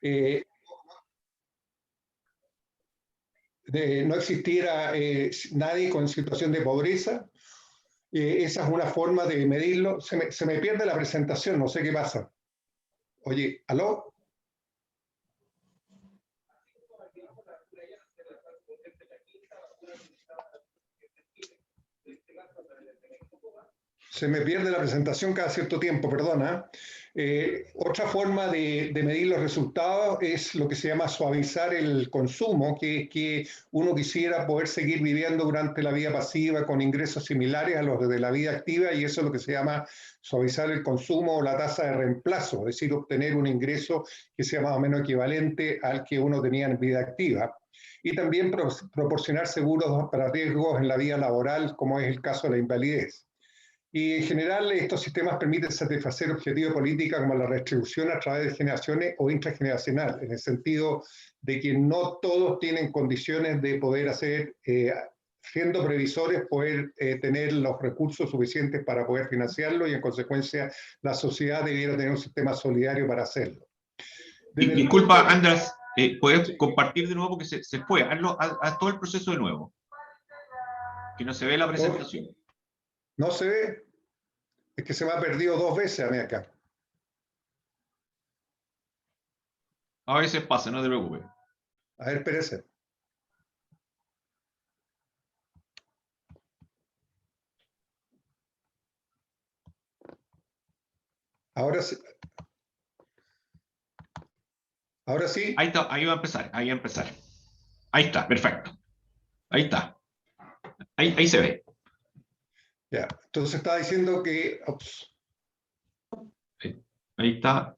eh, no existiera nadie con situación de pobreza. Esa es una forma de medirlo. Se me pierde la presentación, no sé qué pasa. Oye, ¿aló? Se me pierde la presentación cada cierto tiempo, perdona. Otra forma de medir los resultados es lo que se llama suavizar el consumo, que uno quisiera poder seguir viviendo durante la vida pasiva con ingresos similares a los de la vida activa, y eso es lo que se llama suavizar el consumo o la tasa de reemplazo, es decir, obtener un ingreso que sea más o menos equivalente al que uno tenía en vida activa. Y también proporcionar seguros para riesgos en la vida laboral, como es el caso de la invalidez. Y en general estos sistemas permiten satisfacer objetivos de política como la redistribución a través de generaciones o intrageneracional, en el sentido de que no todos tienen condiciones de poder hacer, siendo previsores, poder tener los recursos suficientes para poder financiarlo, y en consecuencia la sociedad debiera tener un sistema solidario para hacerlo. Disculpa, Andrés, ¿puedes compartir de nuevo? Porque se fue. Haz todo el proceso de nuevo. Que no se ve la presentación. ¿No se ve? Es que se me ha perdido 2 veces a mí acá. A veces pasa, no te preocupes. A ver, espérese. Ahora sí. Ahora sí. Ahí está, ahí va a empezar, ahí va a empezar. Ahí está, perfecto. Ahí está. Ahí se ve. Ya, entonces estaba diciendo que, Ahí está.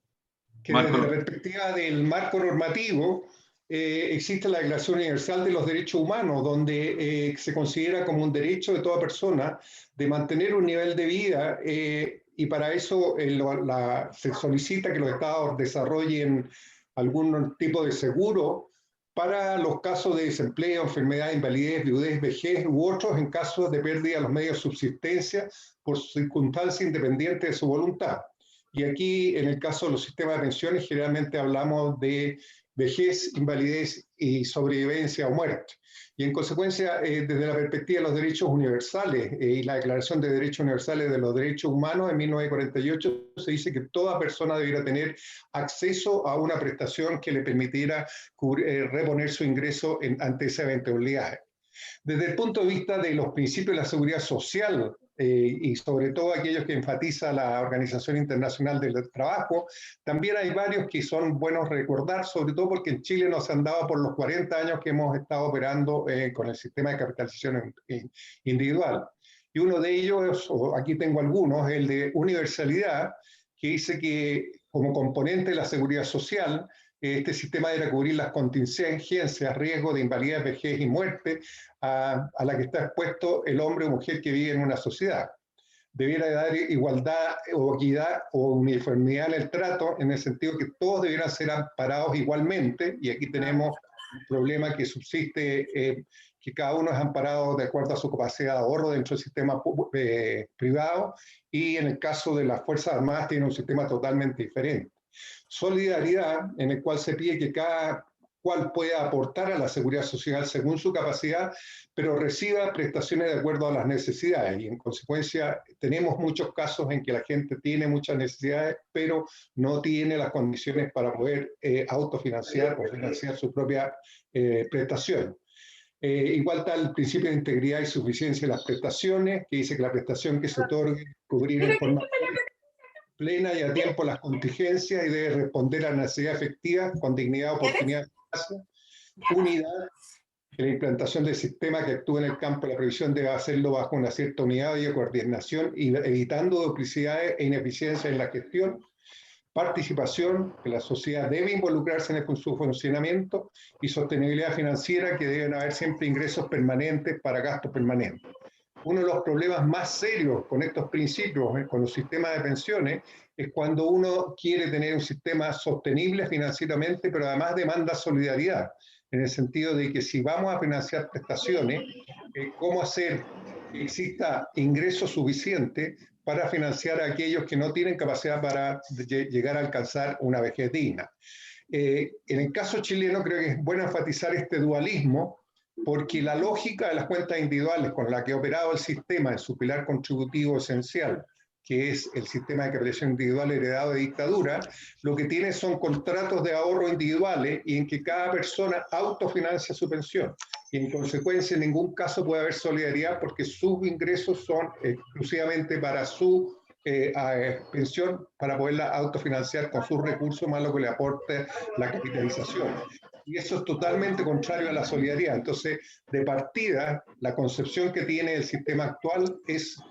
que desde la perspectiva del marco normativo, existe la Declaración Universal de los Derechos Humanos, donde se considera como un derecho de toda persona de mantener un nivel de vida, y para eso se solicita que los estados desarrollen algún tipo de seguro para los casos de desempleo, enfermedad, invalidez, viudez, vejez u otros en casos de pérdida de los medios de subsistencia por circunstancias independientes de su voluntad. Y aquí, en el caso de los sistemas de pensiones, generalmente hablamos de vejez, invalidez y sobrevivencia o muerte. Y en consecuencia, desde la perspectiva de los derechos universales y la Declaración de Derechos Universales de los Derechos Humanos en 1948, se dice que toda persona debiera tener acceso a una prestación que le permitiera reponer su ingreso ante esa eventualidad. Desde el punto de vista de los principios de la seguridad social, y sobre todo aquellos que enfatiza la Organización Internacional del Trabajo, también hay varios que son buenos recordar, sobre todo porque en Chile nos han dado por los 40 años que hemos estado operando con el sistema de capitalización individual. Y uno de ellos, o aquí tengo algunos, el de universalidad, que dice que como componente de la seguridad social, este sistema debe cubrir las contingencias, riesgo de invalidez, vejez y muerte a la que está expuesto el hombre o mujer que vive en una sociedad. Debiera dar igualdad o equidad o uniformidad en el trato, en el sentido que todos debieran ser amparados igualmente, y aquí tenemos un problema que subsiste, que cada uno es amparado de acuerdo a su capacidad de ahorro dentro del sistema privado, y en el caso de las Fuerzas Armadas tiene un sistema totalmente diferente. Solidaridad, en el cual se pide que cada cual pueda aportar a la seguridad social según su capacidad, pero reciba prestaciones de acuerdo a las necesidades. Y en consecuencia tenemos muchos casos en que la gente tiene muchas necesidades, pero no tiene las condiciones para poder autofinanciar o financiar su propia prestación. Igual está el principio de integridad y suficiencia de las prestaciones, que dice que la prestación que se otorgue cubrir en forma plena y a tiempo las contingencias y debe responder a la necesidad efectiva con dignidad, oportunidad, unidad, que la implantación del sistema que actúa en el campo de la previsión debe hacerlo bajo una cierta unidad y coordinación, y evitando duplicidades e ineficiencias en la gestión, participación, que la sociedad debe involucrarse en su funcionamiento, y sostenibilidad financiera, que deben haber siempre ingresos permanentes para gastos permanentes. Uno de los problemas más serios con estos principios, con los sistemas de pensiones, es cuando uno quiere tener un sistema sostenible financieramente, pero además demanda solidaridad, en el sentido de que si vamos a financiar prestaciones, ¿cómo hacer que exista ingreso suficiente para financiar a aquellos que no tienen capacidad para llegar a alcanzar una vejez digna? En el caso chileno creo que es bueno enfatizar este dualismo, porque la lógica de las cuentas individuales con la que ha operado el sistema en su pilar contributivo esencial, que es el sistema de capitalización individual heredado de dictadura, lo que tiene son contratos de ahorro individuales y en que cada persona autofinancia su pensión. Y en consecuencia en ningún caso puede haber solidaridad porque sus ingresos son exclusivamente para su pensión, para poderla autofinanciar con sus recursos más lo que le aporte la capitalización. Y eso es totalmente contrario a la solidaridad. Entonces, de partida, la concepción que tiene el sistema actual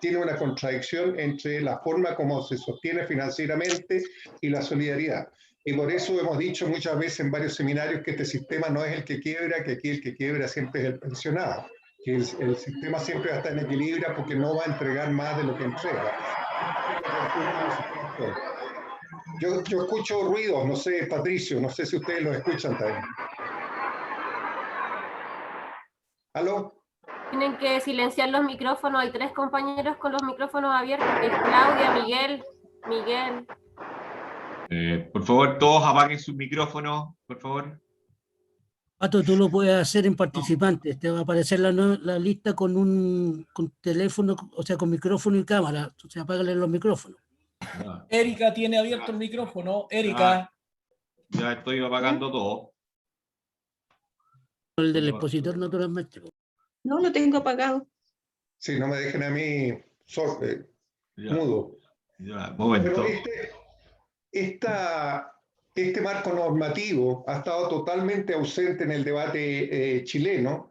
tiene una contradicción entre la forma como se sostiene financieramente y la solidaridad. Y por eso hemos dicho muchas veces en varios seminarios que este sistema no es el que quiebra, que aquí el que quiebra siempre es el pensionado, que el sistema siempre va a estar en equilibrio porque no va a entregar más de lo que entrega. Yo escucho ruidos, no sé, Patricio, no sé si ustedes lo escuchan también. ¿Aló? Tienen que silenciar los micrófonos. Hay 3 compañeros con los micrófonos abiertos, que es Claudia, Miguel. Por favor, todos apaguen sus micrófonos, por favor. Pato, tú lo puedes hacer en participantes. Te va a aparecer la lista con teléfono, o sea, con micrófono y cámara. O sea, apágale los micrófonos. Erika tiene abierto el micrófono. Erika. Ya estoy apagando todo. El del expositor naturalmente. No, lo tengo apagado. Sí, no me dejen a mí mudo. Ya, momento. Pero este marco normativo ha estado totalmente ausente en el debate chileno,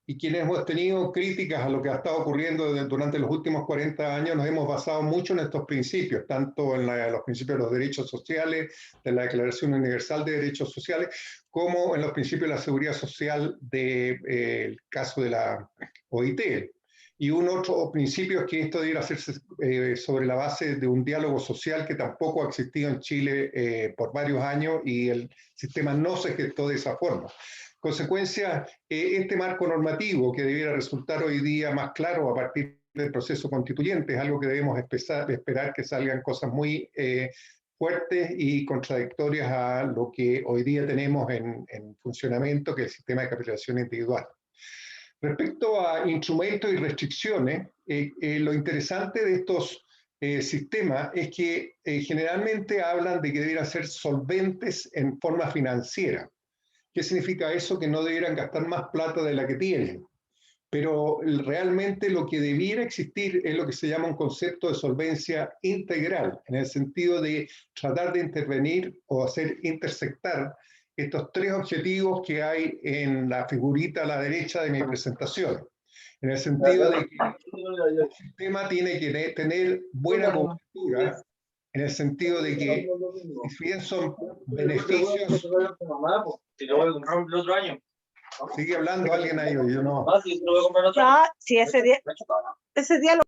y quienes hemos tenido críticas a lo que ha estado ocurriendo durante los últimos 40 años nos hemos basado mucho en estos principios, tanto en los principios de los derechos sociales, de la Declaración Universal de Derechos Sociales, como en los principios de la seguridad social del caso de la OIT. Y un otro principio es que esto debiera hacerse sobre la base de un diálogo social que tampoco ha existido en Chile por varios años y el sistema no se gestó de esa forma. Consecuencia, este marco normativo que debiera resultar hoy día más claro a partir del proceso constituyente es algo que debemos esperar que salgan cosas muy fuertes y contradictorias a lo que hoy día tenemos en funcionamiento, que es el sistema de capitalización individual. Respecto a instrumentos y restricciones, lo interesante de estos sistemas es que generalmente hablan de que debieran ser solventes en forma financiera. ¿Qué significa eso? Que no debieran gastar más plata de la que tienen. Pero realmente lo que debiera existir es lo que se llama un concepto de solvencia integral, en el sentido de tratar de intervenir o hacer intersectar estos 3 objetivos que hay en la figurita a la derecha de mi presentación. En el sentido de que el sistema tiene que tener buena cobertura, en el sentido de que, si bien son beneficios... Sigue hablando alguien ahí, yo no. No, sí, ese día lo...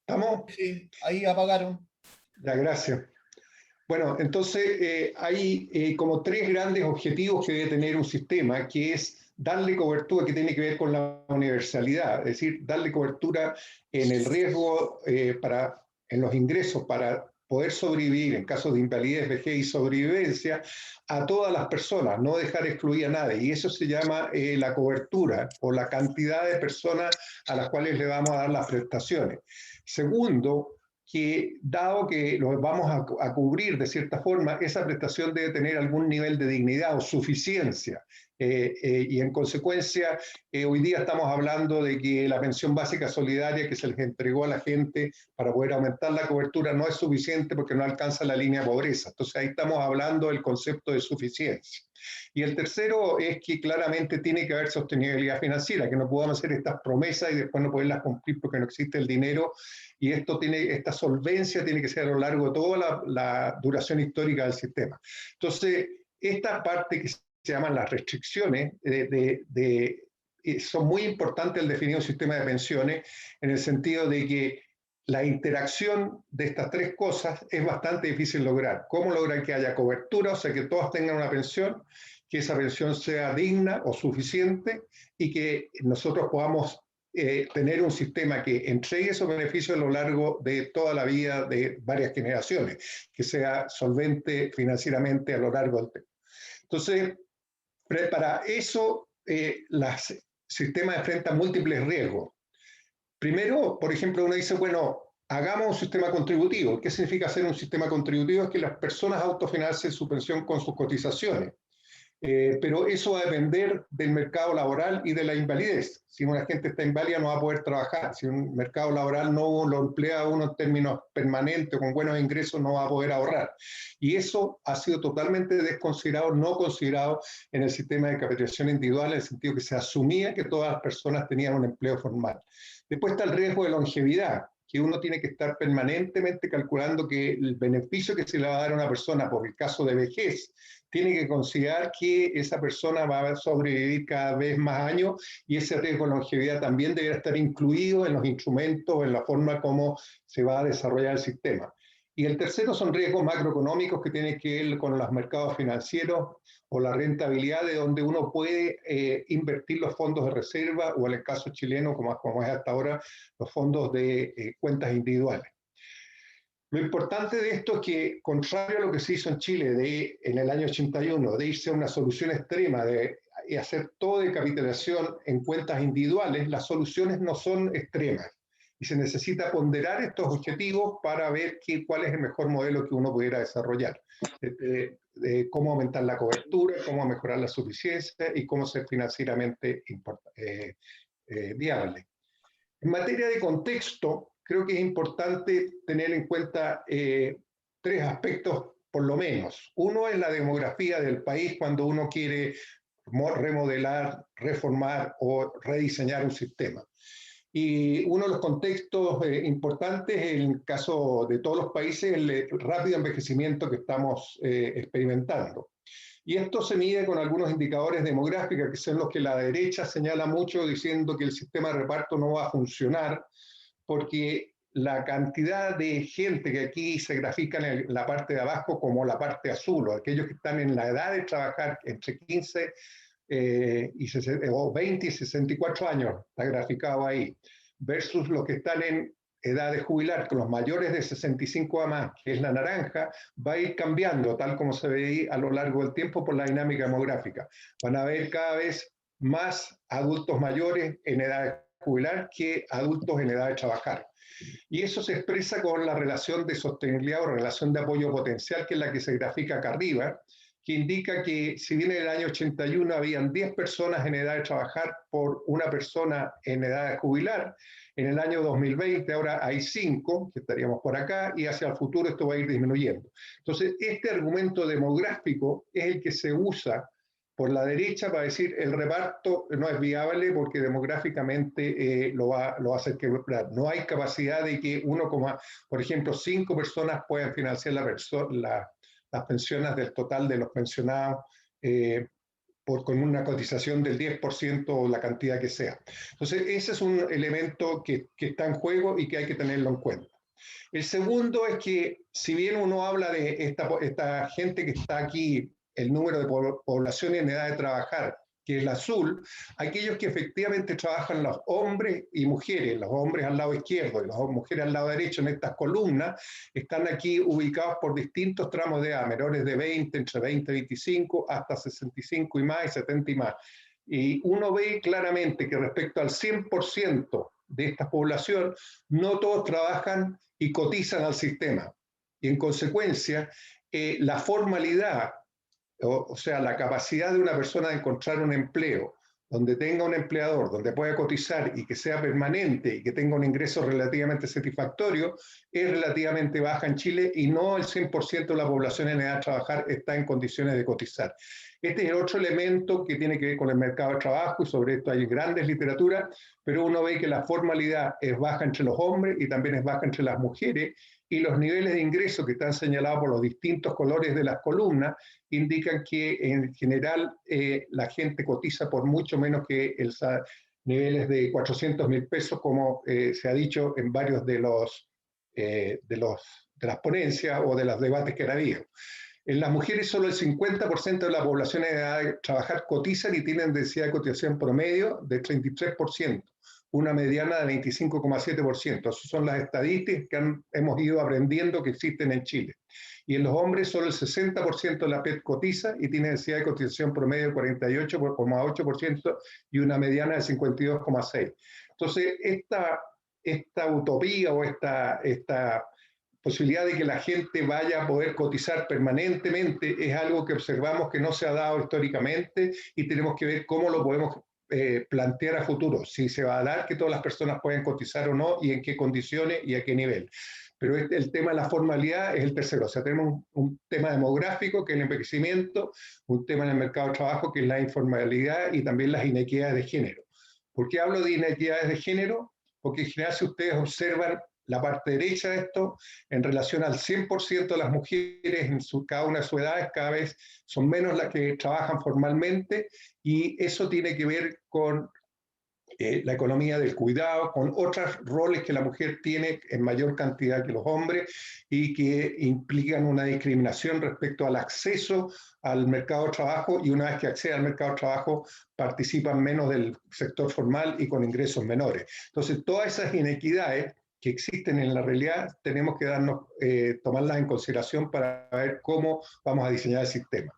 ¿Estamos? Sí, ahí apagaron. Ya, gracias. Bueno, entonces hay como 3 grandes objetivos que debe tener un sistema, que es darle cobertura, que tiene que ver con la universalidad, es decir, darle cobertura en el riesgo, en los ingresos para poder sobrevivir en casos de invalidez, vejez y sobrevivencia a todas las personas, no dejar excluir a nadie. Y eso se llama la cobertura o la cantidad de personas a las cuales le vamos a dar las prestaciones. Segundo, que dado que los vamos a cubrir de cierta forma, esa prestación debe tener algún nivel de dignidad o suficiencia. Y en consecuencia, hoy día estamos hablando de que la pensión básica solidaria que se les entregó a la gente para poder aumentar la cobertura no es suficiente porque no alcanza la línea de pobreza. Entonces ahí estamos hablando del concepto de suficiencia. Y el tercero es que claramente tiene que haber sostenibilidad financiera, que no podamos hacer estas promesas y después no poderlas cumplir porque no existe el dinero. Y esta solvencia tiene que ser a lo largo de toda la duración histórica del sistema. Entonces, esta parte que se llaman las restricciones son muy importantes al definir un sistema de pensiones, en el sentido de que la interacción de estas 3 cosas es bastante difícil lograr. ¿Cómo lograr que haya cobertura? O sea, que todas tengan una pensión, que esa pensión sea digna o suficiente y que nosotros podamos tener un sistema que entregue esos beneficios a lo largo de toda la vida de varias generaciones, que sea solvente financieramente a lo largo del tiempo. Entonces, para eso, los sistemas enfrentan múltiples riesgos. Primero, por ejemplo, uno dice, bueno, hagamos un sistema contributivo. ¿Qué significa hacer un sistema contributivo? Es que las personas autofinancien su pensión con sus cotizaciones. Pero eso va a depender del mercado laboral y de la invalidez. Si una gente está inválida no va a poder trabajar. Si un mercado laboral no lo emplea a uno en términos permanentes, con buenos ingresos, no va a poder ahorrar. Y eso ha sido totalmente desconsiderado, no considerado en el sistema de capitalización individual, en el sentido que se asumía que todas las personas tenían un empleo formal. Después está el riesgo de longevidad, que uno tiene que estar permanentemente calculando que el beneficio que se le va a dar a una persona por el caso de vejez tiene que considerar que esa persona va a sobrevivir cada vez más años, y ese riesgo de longevidad también deberá estar incluido en los instrumentos, en la forma como se va a desarrollar el sistema. Y el tercero son riesgos macroeconómicos que tienen que ver con los mercados financieros o la rentabilidad, de donde uno puede invertir los fondos de reserva, o en el caso chileno, como es hasta ahora, los fondos de cuentas individuales. Lo importante de esto es que, contrario a lo que se hizo en Chile en el año 81, de irse a una solución extrema, de hacer todo de capitalización en cuentas individuales, las soluciones no son extremas. Y se necesita ponderar estos objetivos para ver cuál es el mejor modelo que uno pudiera desarrollar. De cómo aumentar la cobertura, cómo mejorar la suficiencia y cómo ser financieramente viable. En materia de contexto, creo que es importante tener en cuenta tres aspectos por lo menos. Uno es la demografía del país cuando uno quiere remodelar, reformar o rediseñar un sistema. Y uno de los contextos importantes, en el caso de todos los países, es el rápido envejecimiento que estamos experimentando. Y esto se mide con algunos indicadores demográficos, que son los que la derecha señala mucho, diciendo que el sistema de reparto no va a funcionar, porque la cantidad de gente que aquí se grafica en la parte de abajo como la parte azul, o aquellos que están en la edad de trabajar entre 15 o 20 y 64 años, está graficado ahí, versus los que están en edad de jubilar, con los mayores de 65 a más, que es la naranja, va a ir cambiando, tal como se ve a lo largo del tiempo por la dinámica demográfica. Van a haber cada vez más adultos mayores en edad de jubilar que adultos en edad de trabajar. Y eso se expresa con la relación de sostenibilidad o relación de apoyo potencial, que es la que se grafica acá arriba, que indica que si bien en el año 81 habían 10 personas en edad de trabajar por una persona en edad de jubilar, en el año 2020 ahora hay 5, que estaríamos por acá, y hacia el futuro esto va a ir disminuyendo. Entonces, este argumento demográfico es el que se usa por la derecha para decir el reparto no es viable porque demográficamente lo va a hacer quebrar. No hay capacidad de que por ejemplo, 5 personas puedan financiar las pensiones del total de los pensionados con una cotización del 10% o la cantidad que sea. Entonces, ese es un elemento que está en juego y que hay que tenerlo en cuenta. El segundo es que, si bien uno habla de esta gente que está aquí, el número de población en edad de trabajar, que es el azul, aquellos que efectivamente trabajan, los hombres y mujeres, los hombres al lado izquierdo y las mujeres al lado derecho en estas columnas, están aquí ubicados por distintos tramos de edad, menores de 20, entre 20 y 25, hasta 65 y más, y 70 y más. Y uno ve claramente que respecto al 100% de esta población, no todos trabajan y cotizan al sistema. Y en consecuencia, la formalidad, o sea, la capacidad de una persona de encontrar un empleo donde tenga un empleador, donde pueda cotizar y que sea permanente y que tenga un ingreso relativamente satisfactorio, es relativamente baja en Chile, y no el 100% de la población en edad de trabajar está en condiciones de cotizar. Este es el otro elemento que tiene que ver con el mercado de trabajo, y sobre esto hay grandes literaturas, pero uno ve que la formalidad es baja entre los hombres y también es baja entre las mujeres, y los niveles de ingreso que están señalados por los distintos colores de las columnas indican que en general la gente cotiza por mucho menos que niveles de 400.000 pesos, como se ha dicho en varios de las ponencias o de los debates que ha habido. En las mujeres solo el 50% de la población en edad de trabajar cotizan y tienen densidad de cotización promedio de 33%, una mediana de 25,7%. Esas son las estadísticas que hemos ido aprendiendo que existen en Chile. Y en los hombres solo el 60% de la PET cotiza y tiene densidad de cotización promedio de 48,8% y una mediana de 52,6%. Entonces, esta utopía o esta posibilidad de que la gente vaya a poder cotizar permanentemente es algo que observamos que no se ha dado históricamente y tenemos que ver cómo lo podemos plantear a futuro, si se va a dar que todas las personas pueden cotizar o no y en qué condiciones y a qué nivel. Pero el tema de la formalidad es el tercero. O sea, tenemos un tema demográfico, que es el envejecimiento, un tema en el mercado de trabajo, que es la informalidad y también las inequidades de género. ¿Por qué hablo de inequidades de género? Porque en general, si ustedes observan la parte derecha de esto, en relación al 100% de las mujeres en cada una de sus edades, cada vez son menos las que trabajan formalmente, y eso tiene que ver con la economía del cuidado, con otros roles que la mujer tiene en mayor cantidad que los hombres y que implican una discriminación respecto al acceso al mercado de trabajo, y una vez que accede al mercado de trabajo participan menos del sector formal y con ingresos menores. Entonces, todas esas inequidades que existen en la realidad tenemos que tomarlas en consideración para ver cómo vamos a diseñar el sistema.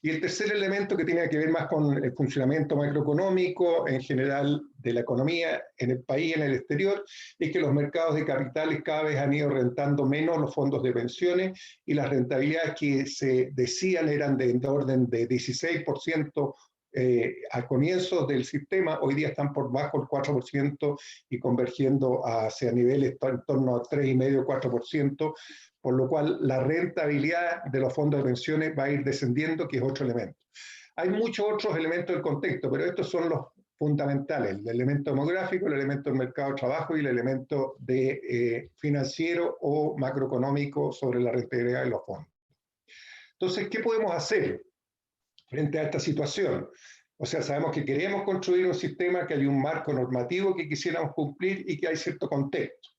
Y el tercer elemento, que tiene que ver más con el funcionamiento macroeconómico en general de la economía en el país y en el exterior, es que los mercados de capitales cada vez han ido rentando menos los fondos de pensiones, y las rentabilidades que se decían eran de orden de 16% al comienzo del sistema, hoy día están por bajo el 4% y convergiendo hacia niveles en torno a 3,5-4%, por lo cual la rentabilidad de los fondos de pensiones va a ir descendiendo, que es otro elemento. Hay muchos otros elementos del contexto, pero estos son los fundamentales: el elemento demográfico, el elemento del mercado de trabajo y el elemento financiero o macroeconómico sobre la rentabilidad de los fondos. Entonces, ¿qué podemos hacer frente a esta situación? O sea, sabemos que queremos construir un sistema, que hay un marco normativo que quisiéramos cumplir y que hay cierto contexto.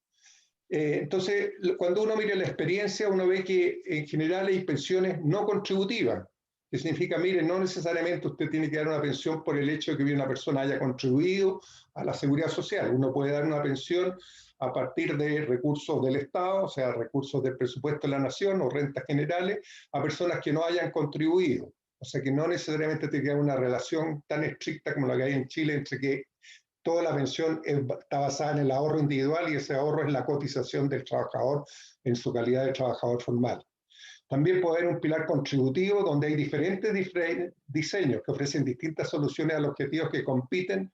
Entonces, cuando uno mira la experiencia, uno ve que en general hay pensiones no contributivas, que significa, mire, no necesariamente usted tiene que dar una pensión por el hecho de que una persona haya contribuido a la seguridad social. Uno puede dar una pensión a partir de recursos del Estado, o sea, recursos del presupuesto de la nación o rentas generales, a personas que no hayan contribuido. O sea, que no necesariamente tiene que haber una relación tan estricta como la que hay en Chile, entre que toda la pensión está basada en el ahorro individual y ese ahorro es la cotización del trabajador en su calidad de trabajador formal. También puede haber un pilar contributivo donde hay diferentes diseños que ofrecen distintas soluciones a los objetivos que compiten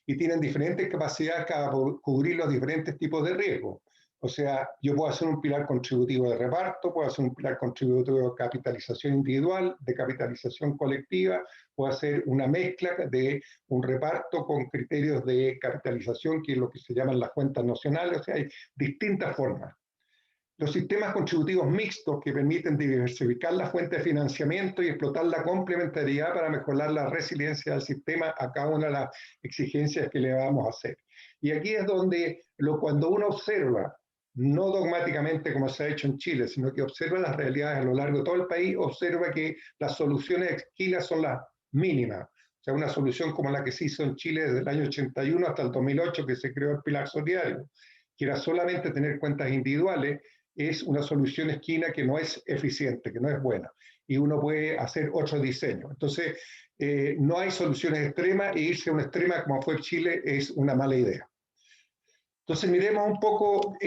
y tienen diferentes capacidades para cubrir los diferentes tipos de riesgos. O sea, yo puedo hacer un pilar contributivo de reparto, puedo hacer un pilar contributivo de capitalización individual, de capitalización colectiva, puedo hacer una mezcla de un reparto con criterios de capitalización, que es lo que se llaman las cuentas nacionales. O sea, hay distintas formas. Los sistemas contributivos mixtos, que permiten diversificar las fuentes de financiamiento y explotar la complementariedad para mejorar la resiliencia del sistema a cada una de las exigencias que le vamos a hacer. Y aquí es donde cuando uno observa, no dogmáticamente como se ha hecho en Chile, sino que observa las realidades a lo largo de todo el país, observa que las soluciones de esquina son las mínimas. O sea, una solución como la que se hizo en Chile desde el año 81 hasta el 2008, que se creó el pilar solidario, que era solamente tener cuentas individuales, es una solución esquina que no es eficiente, que no es buena. Y uno puede hacer otro diseño. Entonces, no hay soluciones extremas, e irse a una extrema como fue Chile es una mala idea. Entonces, miremos un poco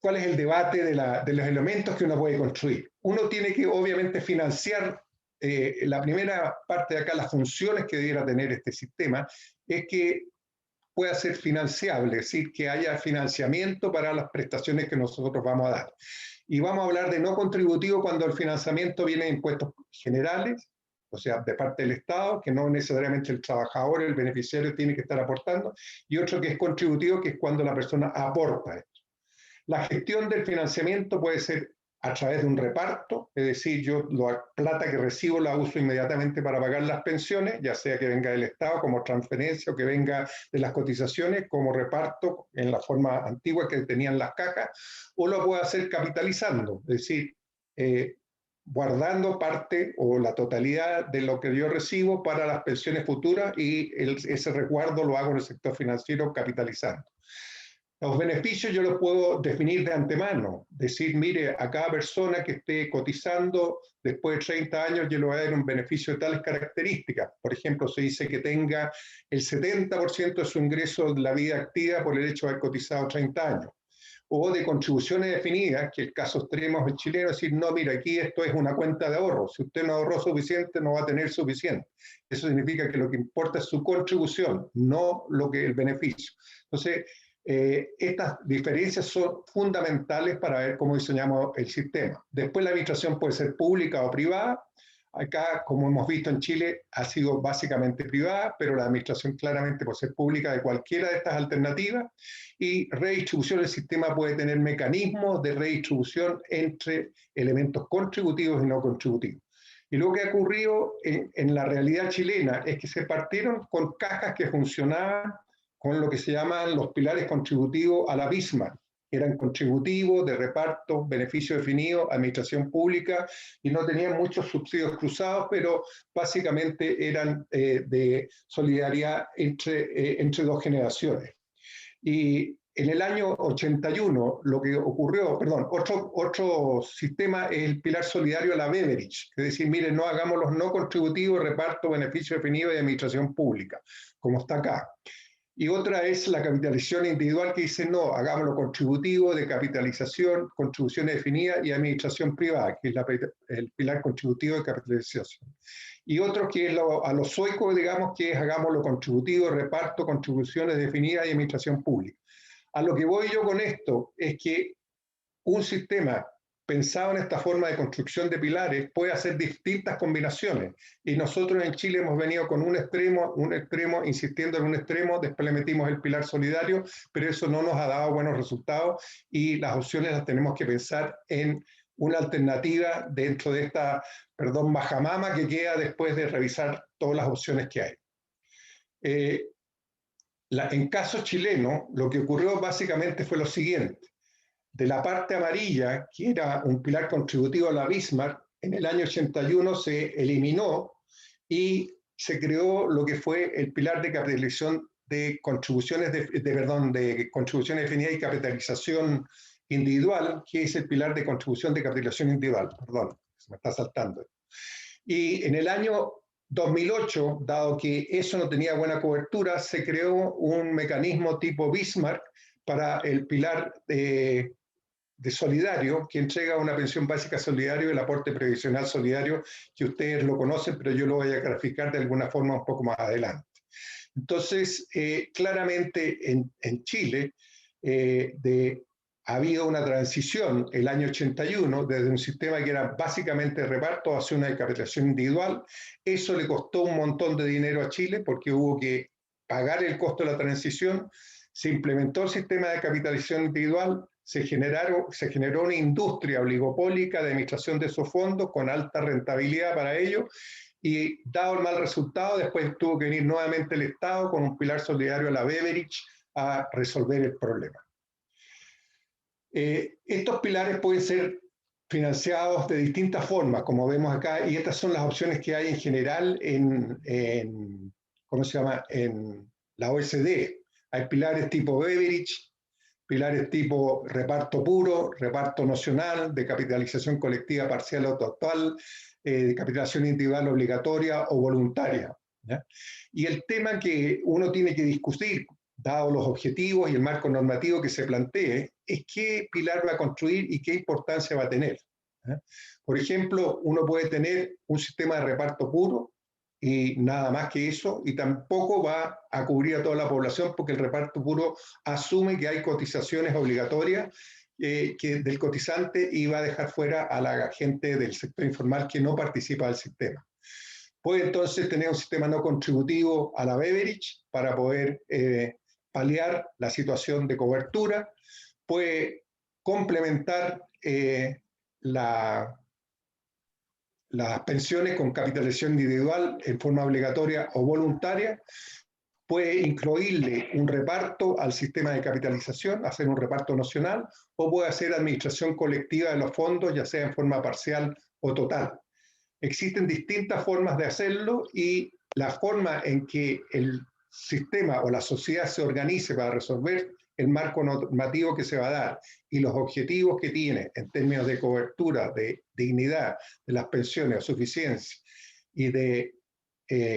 cuál es el debate de los elementos que uno puede construir. Uno tiene que, obviamente, financiar la primera parte de acá, las funciones que debiera tener este sistema, es que pueda ser financiable, es decir, que haya financiamiento para las prestaciones que nosotros vamos a dar. Y vamos a hablar de no contributivo cuando el financiamiento viene de impuestos generales, o sea, de parte del Estado, que no necesariamente el trabajador, el beneficiario, tiene que estar aportando, y otro que es contributivo, que es cuando la persona aporta esto. La gestión del financiamiento puede ser a través de un reparto, es decir, yo la plata que recibo la uso inmediatamente para pagar las pensiones, ya sea que venga del Estado como transferencia o que venga de las cotizaciones como reparto en la forma antigua que tenían las cajas, o lo puedo hacer capitalizando, es decir, guardando parte o la totalidad de lo que yo recibo para las pensiones futuras y ese resguardo lo hago en el sector financiero capitalizando. Los beneficios yo los puedo definir de antemano, decir, mire, a cada persona que esté cotizando después de 30 años yo le voy a dar un beneficio de tales características. Por ejemplo, se dice que tenga el 70% de su ingreso de la vida activa por el hecho de haber cotizado 30 años. O de contribuciones definidas, que el caso extremo es el chileno, decir, no, mira, aquí esto es una cuenta de ahorro. Si usted no ahorró suficiente, no va a tener suficiente. Eso significa que lo que importa es su contribución, no el beneficio. Entonces, estas diferencias son fundamentales para ver cómo diseñamos el sistema. Después la administración puede ser pública o privada. Acá, como hemos visto en Chile, ha sido básicamente privada, pero la administración claramente puede ser pública de cualquiera de estas alternativas. Y redistribución del sistema puede tener mecanismos de redistribución entre elementos contributivos y no contributivos. Y lo que ha ocurrido en la realidad chilena es que se partieron con cajas que funcionaban con lo que se llaman los pilares contributivos a la Bismarck, que eran contributivos, de reparto, beneficio definido, administración pública, y no tenían muchos subsidios cruzados, pero básicamente eran de solidaridad entre dos generaciones. Y en el año 81, lo que ocurrió, perdón, otro sistema es el pilar solidario a la Beveridge, es decir, miren, no hagamos los no contributivos, reparto, beneficio definido y administración pública, como está acá. Y otra es la capitalización individual que dice, no, hagámoslo contributivo, de capitalización, contribuciones definidas y administración privada, que es el pilar contributivo de capitalización. Y otro que es a los suecos, digamos, que es hagámoslo contributivo, reparto, contribuciones definidas y administración pública. A lo que voy yo con esto es que un sistema pensado en esta forma de construcción de pilares puede hacer distintas combinaciones. Y nosotros en Chile hemos venido con un extremo, insistiendo en un extremo, después le metimos el pilar solidario, pero eso no nos ha dado buenos resultados y las opciones las tenemos que pensar en una alternativa dentro de esta, majamama que queda después de revisar todas las opciones que hay. En caso chileno, lo que ocurrió básicamente fue lo siguiente. De la parte amarilla, que era un pilar contributivo a la Bismarck, en el año 81 se eliminó y se creó lo que fue el pilar de capitalización de contribuciones, de contribuciones definidas y capitalización individual, que es el pilar de contribución de capitalización individual. Perdón, se me está saltando. Y en el año 2008, dado que eso no tenía buena cobertura, se creó un mecanismo tipo Bismarck para el pilar de solidario, que entrega una pensión básica solidario y el aporte previsional solidario, que ustedes lo conocen, pero yo lo voy a graficar de alguna forma un poco más adelante. Entonces, claramente en Chile ha habido una transición el año 81 desde un sistema que era básicamente reparto hacia una capitalización individual. Eso le costó un montón de dinero a Chile porque hubo que pagar el costo de la transición. Se implementó el sistema de capitalización individual, se generó una industria oligopólica de administración de esos fondos con alta rentabilidad para ello, y dado el mal resultado, después tuvo que venir nuevamente el Estado con un pilar solidario a la Beveridge a resolver el problema. Estos pilares pueden ser financiados de distintas formas, como vemos acá, y estas son las opciones que hay en general en la OECD. Hay pilares tipo Beveridge, pilares tipo reparto puro, reparto nocional, de capitalización colectiva parcial o total, de capitalización individual obligatoria o voluntaria, ¿ya? Y el tema que uno tiene que discutir, dado los objetivos y el marco normativo que se plantee, es qué pilar va a construir y qué importancia va a tener, ¿ya? Por ejemplo, uno puede tener un sistema de reparto puro, y nada más que eso, y tampoco va a cubrir a toda la población porque el reparto puro asume que hay cotizaciones obligatorias del cotizante y va a dejar fuera a la gente del sector informal que no participa del sistema. Puede entonces tener un sistema no contributivo a la Beveridge para poder paliar la situación de cobertura, puede complementar las pensiones con capitalización individual en forma obligatoria o voluntaria, puede incluirle un reparto al sistema de capitalización, hacer un reparto nocional, o puede hacer administración colectiva de los fondos, ya sea en forma parcial o total. Existen distintas formas de hacerlo y la forma en que el sistema o la sociedad se organice para resolver el marco normativo que se va a dar y los objetivos que tiene en términos de cobertura, de dignidad, de las pensiones, de suficiencia y de,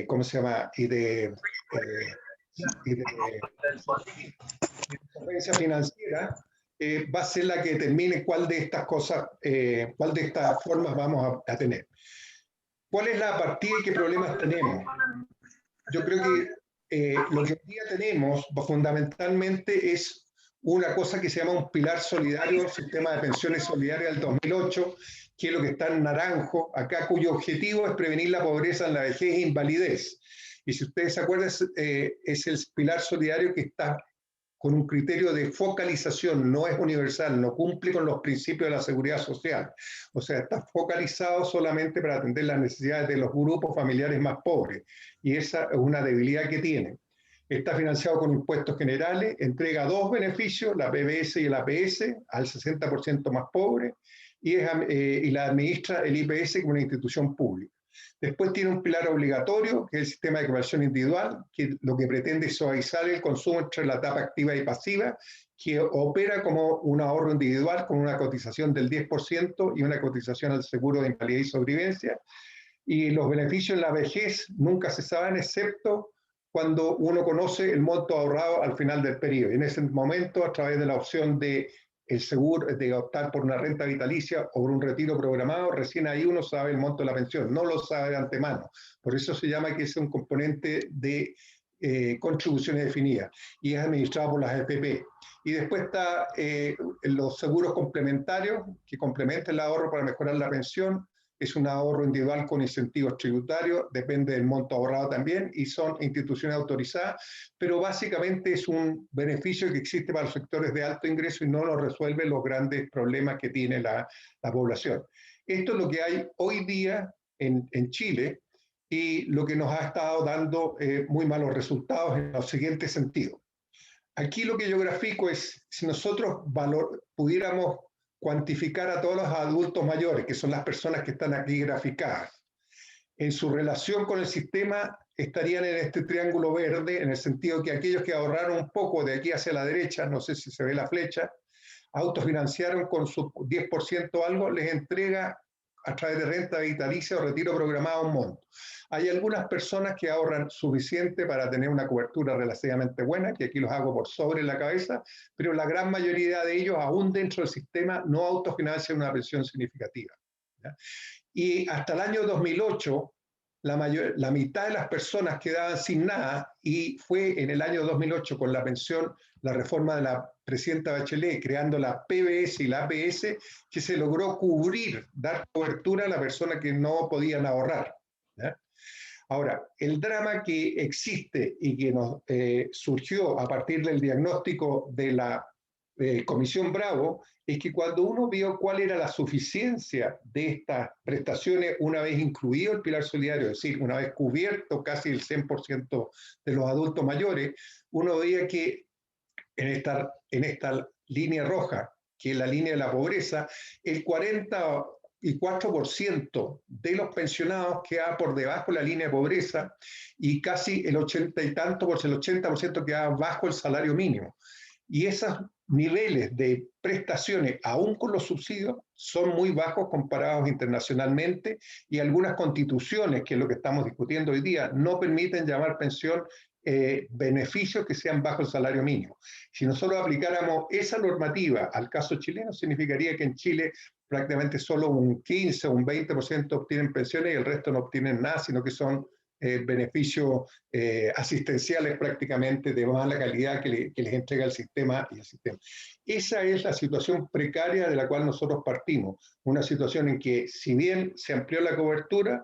¿cómo se llama? Y de solvencia financiera, va a ser la que determine cuál de estas cosas, cuál de estas formas vamos a tener. ¿Cuál es la partida y qué problemas tenemos? Yo creo que lo que hoy día tenemos fundamentalmente es una cosa que se llama un pilar solidario, sistema de pensiones solidarias del 2008, que es lo que está en naranjo acá, cuyo objetivo es prevenir la pobreza en la vejez e invalidez. Y si ustedes se acuerdan, es el pilar solidario que está con un criterio de focalización, no es universal, no cumple con los principios de la seguridad social. O sea, está focalizado solamente para atender las necesidades de los grupos familiares más pobres. Y esa es una debilidad que tiene. Está financiado con impuestos generales, entrega dos beneficios, la PBS y el APS, al 60% más pobre, y la administra el IPS como una institución pública. Después tiene un pilar obligatorio, que es el sistema de cooperación individual, que lo que pretende es suavizar el consumo entre la etapa activa y pasiva, que opera como un ahorro individual con una cotización del 10% y una cotización al seguro de invalidez y sobrevivencia. Y los beneficios en la vejez nunca se saben, excepto cuando uno conoce el monto ahorrado al final del periodo. Y en ese momento, a través de la opción de el seguro, de optar por una renta vitalicia o por un retiro programado, recién ahí uno sabe el monto de la pensión, no lo sabe de antemano. Por eso se llama que es un componente de contribuciones definidas y es administrado por las FP. Y después está los seguros complementarios, que complementan el ahorro para mejorar la pensión. Es un ahorro individual con incentivos tributarios, depende del monto ahorrado también, y son instituciones autorizadas, pero básicamente es un beneficio que existe para los sectores de alto ingreso y no lo resuelve los grandes problemas que tiene la población. Esto es lo que hay hoy día en Chile y lo que nos ha estado dando muy malos resultados en los siguientes sentidos. Aquí lo que yo grafico es, si nosotros pudiéramos cuantificar a todos los adultos mayores, que son las personas que están aquí graficadas, en su relación con el sistema, estarían en este triángulo verde, en el sentido que aquellos que ahorraron un poco de aquí hacia la derecha, no sé si se ve la flecha, autofinanciaron con su 10% algo, les entrega a través de renta vitalicia o retiro programado un monto. Hay algunas personas que ahorran suficiente para tener una cobertura relativamente buena, que aquí los hago por sobre la cabeza, pero la gran mayoría de ellos, aún dentro del sistema, no autofinancian una pensión significativa, ¿ya? Y hasta el año 2008, la mitad de las personas quedaban sin nada, y fue en el año 2008 con la pensión, la reforma de la presidenta Bachelet, creando la PBS y la APS, que se logró cubrir, dar cobertura a la persona que no podían ahorrar, ¿ya? Ahora, el drama que existe y que nos surgió a partir del diagnóstico de la Comisión Bravo es que cuando uno vio cuál era la suficiencia de estas prestaciones una vez incluido el pilar solidario, es decir, una vez cubierto casi el 100% de los adultos mayores, uno veía que en esta línea roja, que es la línea de la pobreza, el 44% de los pensionados queda por debajo de la línea de pobreza y casi el 80% queda bajo el salario mínimo. Y esos niveles de prestaciones, aún con los subsidios, son muy bajos comparados internacionalmente, y algunas constituciones, que es lo que estamos discutiendo hoy día, no permiten llamar pensión beneficios que sean bajo el salario mínimo. Si nosotros aplicáramos esa normativa al caso chileno, significaría que en Chile prácticamente solo un 15 o un 20% obtienen pensiones y el resto no obtienen nada, sino que son beneficios asistenciales prácticamente de mala calidad que les entrega el sistema y el sistema. Esa es la situación precaria de la cual nosotros partimos, una situación en que si bien se amplió la cobertura,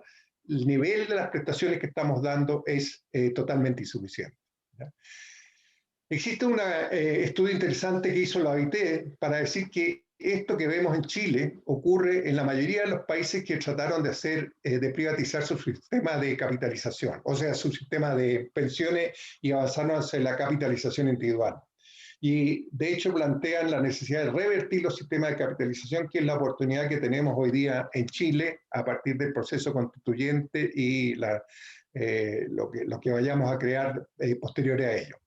el nivel de las prestaciones que estamos dando es totalmente insuficiente, ¿ya? Existe un estudio interesante que hizo la OIT para decir que esto que vemos en Chile ocurre en la mayoría de los países que trataron de privatizar su sistema de capitalización, o sea, su sistema de pensiones, y avanzarnos hacia la capitalización individual. y de hecho plantean la necesidad de revertir los sistemas de capitalización, que es la oportunidad que tenemos hoy día en Chile a partir del proceso constituyente y lo que vayamos a crear posterior a ello.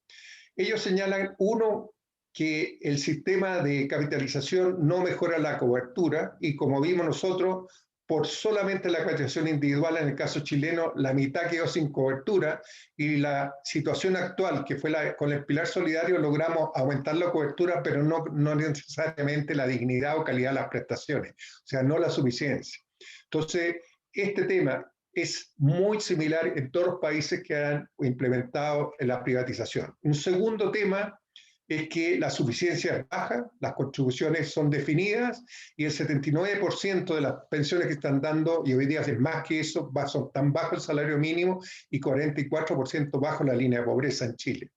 Ellos señalan, uno, que el sistema de capitalización no mejora la cobertura y, como vimos nosotros, por solamente la capitalización individual, en el caso chileno, la mitad quedó sin cobertura, y la situación actual, que fue con el pilar solidario, logramos aumentar la cobertura, pero no necesariamente la dignidad o calidad de las prestaciones, o sea, no la suficiencia. Entonces, este tema es muy similar en todos los países que han implementado la privatización. Un segundo tema es que la suficiencia es baja, las contribuciones son definidas y el 79% de las pensiones que están dando, y hoy día es más que eso, son tan bajo el salario mínimo y 44% bajo la línea de pobreza en Chile.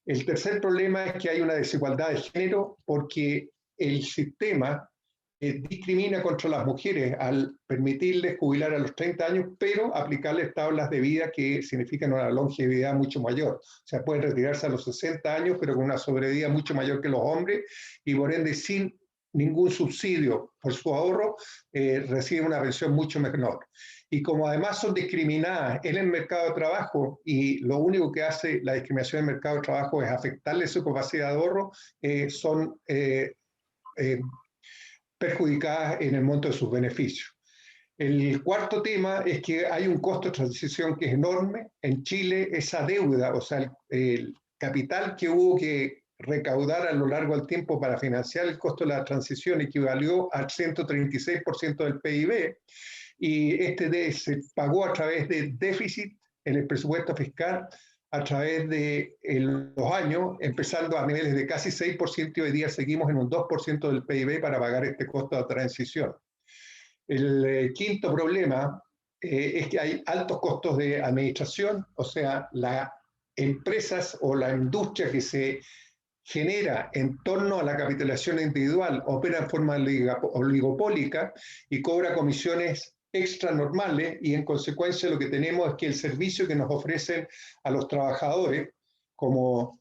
El tercer problema es que hay una desigualdad de género porque el sistema discrimina contra las mujeres al permitirles jubilar a los 30 años, pero aplicarles tablas de vida que significan una longevidad mucho mayor. O sea, pueden retirarse a los 60 años, pero con una sobrevida mucho mayor que los hombres, y por ende, sin ningún subsidio por su ahorro, reciben una pensión mucho menor. Y como además son discriminadas en el mercado de trabajo, y lo único que hace la discriminación en el mercado de trabajo es afectarles su capacidad de ahorro, son perjudicadas en el monto de sus beneficios. El cuarto tema es que hay un costo de transición que es enorme. En Chile, esa deuda, o sea, el capital que hubo que recaudar a lo largo del tiempo para financiar el costo de la transición equivalió al 136% del PIB, y se pagó a través de déficit en el presupuesto fiscal a través de los años, empezando a niveles de casi 6%, y hoy día seguimos en un 2% del PIB para pagar este costo de transición. El quinto problema es que hay altos costos de administración, o sea, las empresas o la industria que se genera en torno a la capitalización individual opera en forma oligopólica y cobra comisiones extra normales, y en consecuencia lo que tenemos es que el servicio que nos ofrecen a los trabajadores como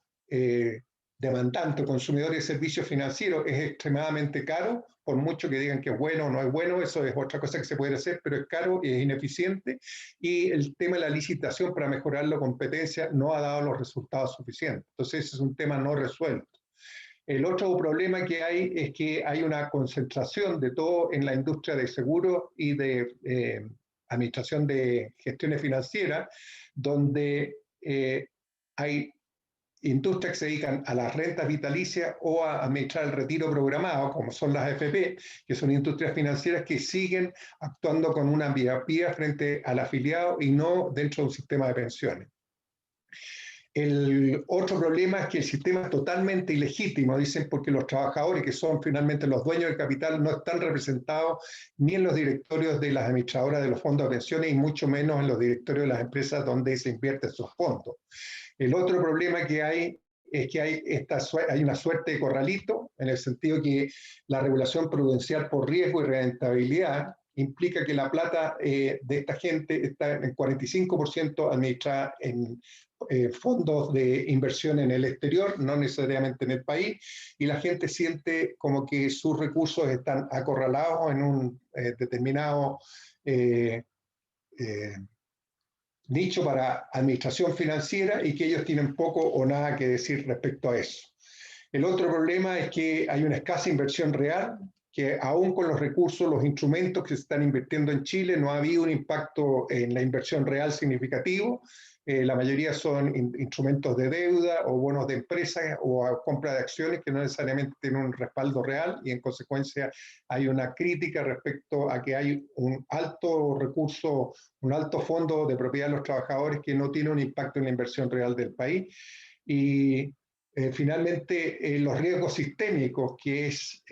demandantes, consumidores de servicios financieros, es extremadamente caro. Por mucho que digan que es bueno o no es bueno, eso es otra cosa que se puede hacer, pero es caro y es ineficiente, y el tema de la licitación para mejorar la competencia no ha dado los resultados suficientes. Entonces ese es un tema no resuelto. El otro problema que hay es que hay una concentración de todo en la industria de seguros y de administración de gestiones financieras, donde hay industrias que se dedican a las rentas vitalicias o a administrar el retiro programado, como son las AFP, que son industrias financieras que siguen actuando con una miopía frente al afiliado y no dentro de un sistema de pensiones. El otro problema es que el sistema es totalmente ilegítimo, dicen, porque los trabajadores, que son finalmente los dueños del capital, no están representados ni en los directorios de las administradoras de los fondos de pensiones y mucho menos en los directorios de las empresas donde se invierten sus fondos. El otro problema que hay es que hay una suerte de corralito, en el sentido que la regulación prudencial por riesgo y rentabilidad implica que la plata de esta gente está en 45% administrada en fondos de inversión en el exterior, no necesariamente en el país, y la gente siente como que sus recursos están acorralados en un determinado nicho para administración financiera, y que ellos tienen poco o nada que decir respecto a eso. El otro problema es que hay una escasa inversión real, que aún con los recursos, los instrumentos que se están invirtiendo en Chile, no ha habido un impacto en la inversión real significativo. La mayoría son instrumentos de deuda o bonos de empresas o compra de acciones que no necesariamente tienen un respaldo real, y en consecuencia hay una crítica respecto a que hay un alto recurso, un alto fondo de propiedad de los trabajadores que no tiene un impacto en la inversión real del país. Y finalmente, los riesgos sistémicos, que es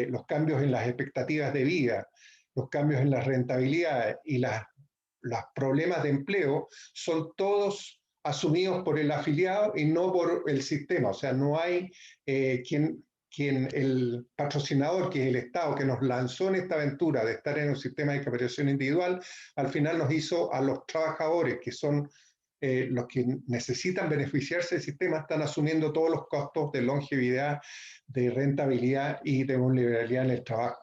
los cambios en las expectativas de vida, los cambios en las rentabilidades y los problemas de empleo, son todos asumidos por el afiliado y no por el sistema. O sea, no hay quien el patrocinador, que es el Estado, que nos lanzó en esta aventura de estar en un sistema de capitalización individual, al final nos hizo a los trabajadores, que son los que necesitan beneficiarse del sistema están asumiendo todos los costos de longevidad, de rentabilidad y de vulnerabilidad en el trabajo.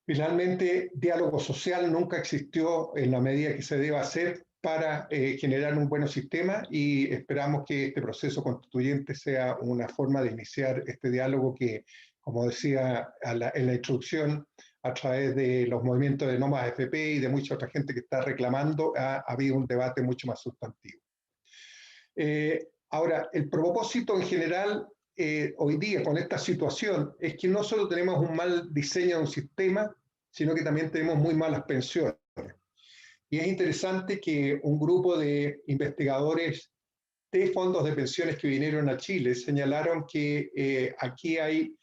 Finalmente, diálogo social nunca existió en la medida que se deba hacer para generar un buen sistema, y esperamos que este proceso constituyente sea una forma de iniciar este diálogo que, como decía en la introducción, a través de los movimientos de No Más AFP y de mucha otra gente que está reclamando, ha habido un debate mucho más sustantivo. Ahora, el propósito en general hoy día con esta situación es que no solo tenemos un mal diseño de un sistema, sino que también tenemos muy malas pensiones. Y es interesante que un grupo de investigadores de fondos de pensiones que vinieron a Chile señalaron que aquí hay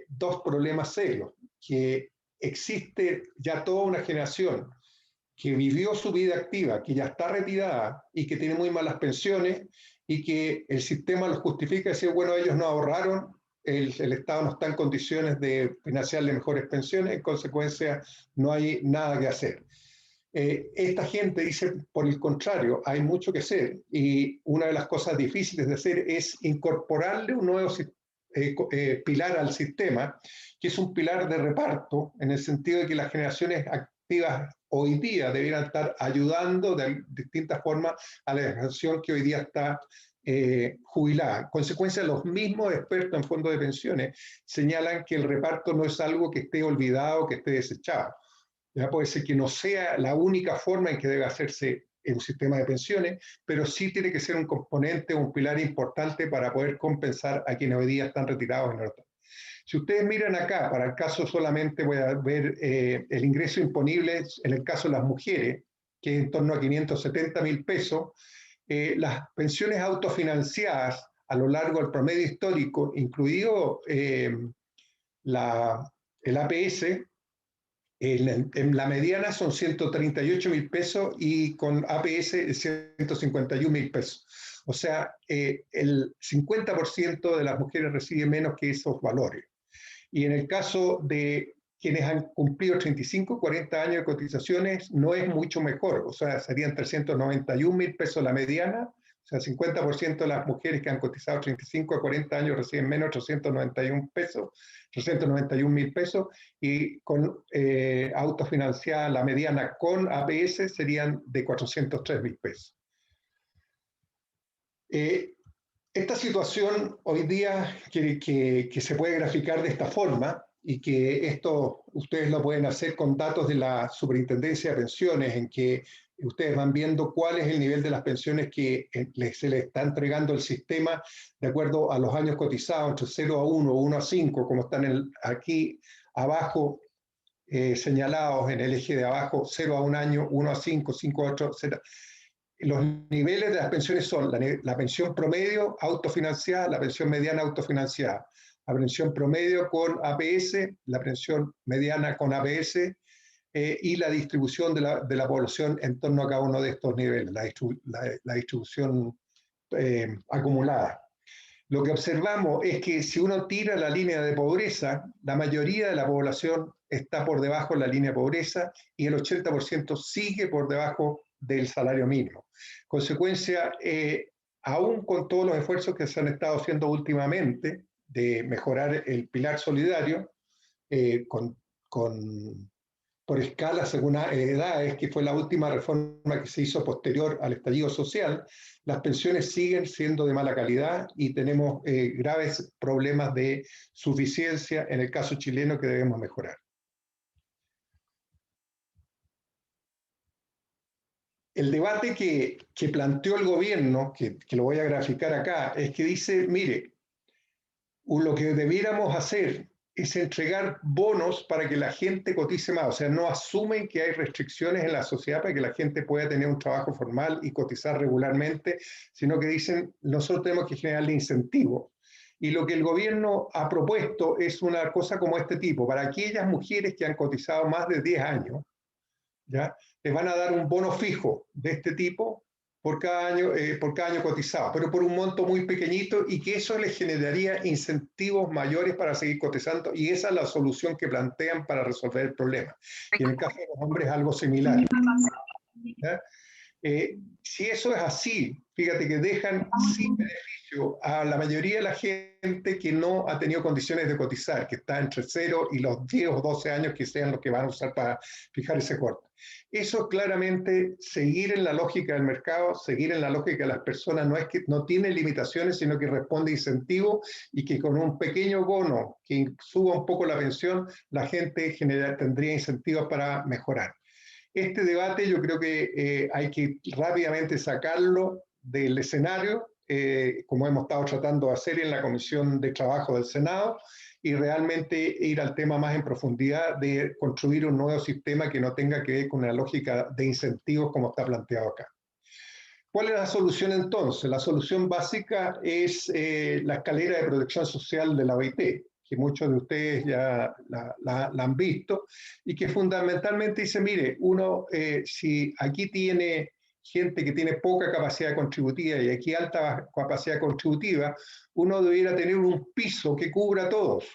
dos problemas serios, que existe ya toda una generación que vivió su vida activa, que ya está retirada y que tiene muy malas pensiones, y que el sistema los justifica y dice, bueno, ellos no ahorraron, el Estado no está en condiciones de financiarle mejores pensiones, en consecuencia no hay nada que hacer. Esta gente dice, por el contrario, hay mucho que hacer, y una de las cosas difíciles de hacer es incorporarle un nuevo pilar al sistema, que es un pilar de reparto, en el sentido de que las generaciones activas hoy día debieran estar ayudando de distintas formas a la generación que hoy día está jubilada. En consecuencia, los mismos expertos en fondos de pensiones señalan que el reparto no es algo que esté olvidado, que esté desechado. Ya puede ser que no sea la única forma en que debe hacerse en un sistema de pensiones, pero sí tiene que ser un componente, un pilar importante para poder compensar a quienes hoy día están retirados en el otro. Si ustedes miran acá, para el caso solamente voy a ver el ingreso imponible en el caso de las mujeres, que es en torno a 570.000 pesos, las pensiones autofinanciadas a lo largo del promedio histórico, incluido el APS, en la mediana son 138.000 pesos y con APS 151.000 pesos. O sea, el 50% de las mujeres reciben menos que esos valores. Y en el caso de quienes han cumplido 35, 40 años de cotizaciones, no es mucho mejor. O sea, serían 391.000 pesos la mediana. O sea, 50% de las mujeres que han cotizado 35 a 40 años reciben menos 391 pesos, 391.000 pesos, y con autofinanciada la mediana con APS serían de 403.000 pesos. Esta situación hoy día que se puede graficar de esta forma, y que esto ustedes lo pueden hacer con datos de la Superintendencia de Pensiones, en que ustedes van viendo cuál es el nivel de las pensiones que se le está entregando el sistema de acuerdo a los años cotizados, entre 0 a 1, 1 a 5, como están aquí abajo señalados en el eje de abajo, 0 a 1 año, 1 a 5, 5 a 8, etc. Los niveles de las pensiones son la pensión promedio autofinanciada, la pensión mediana autofinanciada, la pensión promedio con APS, la pensión mediana con APS, y la distribución de la población en torno a cada uno de estos niveles, la distribución acumulada. Lo que observamos es que si uno tira la línea de pobreza, la mayoría de la población está por debajo de la línea de pobreza y el 80% sigue por debajo del salario mínimo. Consecuencia, aún con todos los esfuerzos que se han estado haciendo últimamente de mejorar el pilar solidario, por escala según edades, que fue la última reforma que se hizo posterior al estallido social, las pensiones siguen siendo de mala calidad y tenemos graves problemas de suficiencia en el caso chileno que debemos mejorar. El debate que planteó el gobierno, que lo voy a graficar acá, es que dice, mire, lo que debiéramos hacer es entregar bonos para que la gente cotice más. O sea, no asumen que hay restricciones en la sociedad para que la gente pueda tener un trabajo formal y cotizar regularmente, sino que dicen, nosotros tenemos que generarle incentivos. Y lo que el gobierno ha propuesto es una cosa como este tipo. Para aquellas mujeres que han cotizado más de 10 años, ¿ya? Les van a dar un bono fijo de este tipo por cada año cotizado, pero por un monto muy pequeñito, y que eso les generaría incentivos mayores para seguir cotizando, y esa es la solución que plantean para resolver el problema. Y en el caso de los hombres algo similar. ¿Ya? Si eso es así, fíjate que dejan sin beneficio a la mayoría de la gente que no ha tenido condiciones de cotizar, que está entre 0 y los 10 o 12 años que sean los que van a usar para fijar ese corte. Eso es claramente seguir en la lógica del mercado, seguir en la lógica de las personas, no es que no tiene limitaciones, sino que responde a incentivos y que con un pequeño bono que suba un poco la pensión, la gente tendría incentivos para mejorar. Este debate yo creo que hay que rápidamente sacarlo del escenario, como hemos estado tratando de hacer en la Comisión de Trabajo del Senado, y realmente ir al tema más en profundidad de construir un nuevo sistema que no tenga que ver con una lógica de incentivos como está planteado acá. ¿Cuál es la solución entonces? La solución básica es la escalera de protección social de la OIT, que muchos de ustedes ya la han visto, y que fundamentalmente dice, mire, uno, si aquí tiene gente que tiene poca capacidad contributiva y aquí alta capacidad contributiva, uno debiera tener un piso que cubra a todos,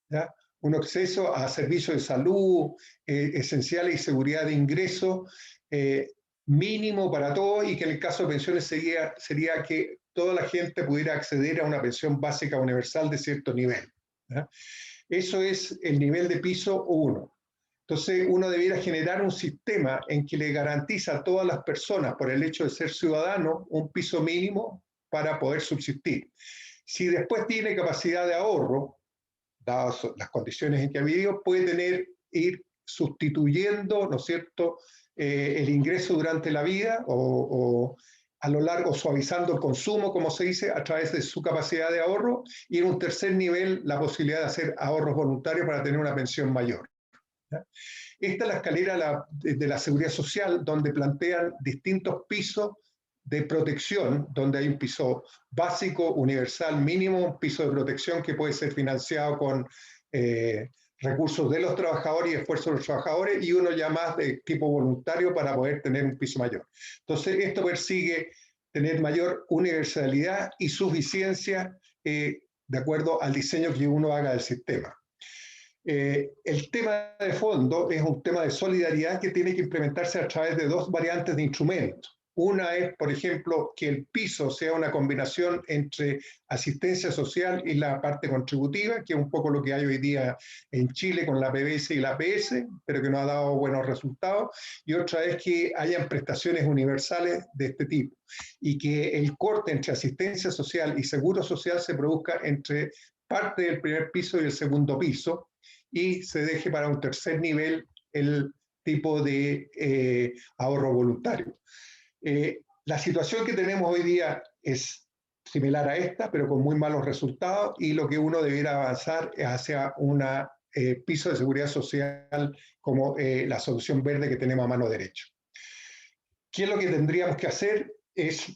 ¿ya? Un acceso a servicios de salud, esenciales y seguridad de ingreso, mínimo para todos, y que en el caso de pensiones sería que toda la gente pudiera acceder a una pensión básica universal de cierto nivel, ¿ya? Eso es el nivel de piso 1. Entonces uno debiera generar un sistema en que le garantiza a todas las personas, por el hecho de ser ciudadano, un piso mínimo para poder subsistir. Si después tiene capacidad de ahorro, dadas las condiciones en que ha vivido, puede ir sustituyendo, ¿no es cierto?, el ingreso durante la vida o a lo largo, suavizando el consumo, como se dice, a través de su capacidad de ahorro, y en un tercer nivel la posibilidad de hacer ahorros voluntarios para tener una pensión mayor. Esta es la escalera de la seguridad social, donde plantean distintos pisos de protección, donde hay un piso básico, universal, mínimo, un piso de protección que puede ser financiado con recursos de los trabajadores y esfuerzos de los trabajadores, y uno ya más de tipo voluntario para poder tener un piso mayor. Entonces, esto persigue tener mayor universalidad y suficiencia de acuerdo al diseño que uno haga del sistema. El tema de fondo es un tema de solidaridad que tiene que implementarse a través de dos variantes de instrumentos. Una es, por ejemplo, que el piso sea una combinación entre asistencia social y la parte contributiva, que es un poco lo que hay hoy día en Chile con la PBS y la APS, pero que no ha dado buenos resultados. Y otra es que hayan prestaciones universales de este tipo y que el corte entre asistencia social y seguro social se produzca entre parte del primer piso y el segundo piso, y se deje para un tercer nivel el tipo de ahorro voluntario. La situación que tenemos hoy día es similar a esta, pero con muy malos resultados, y lo que uno debiera avanzar es hacia un piso de seguridad social como la solución verde que tenemos a mano derecha. ¿Qué es lo que tendríamos que hacer? Es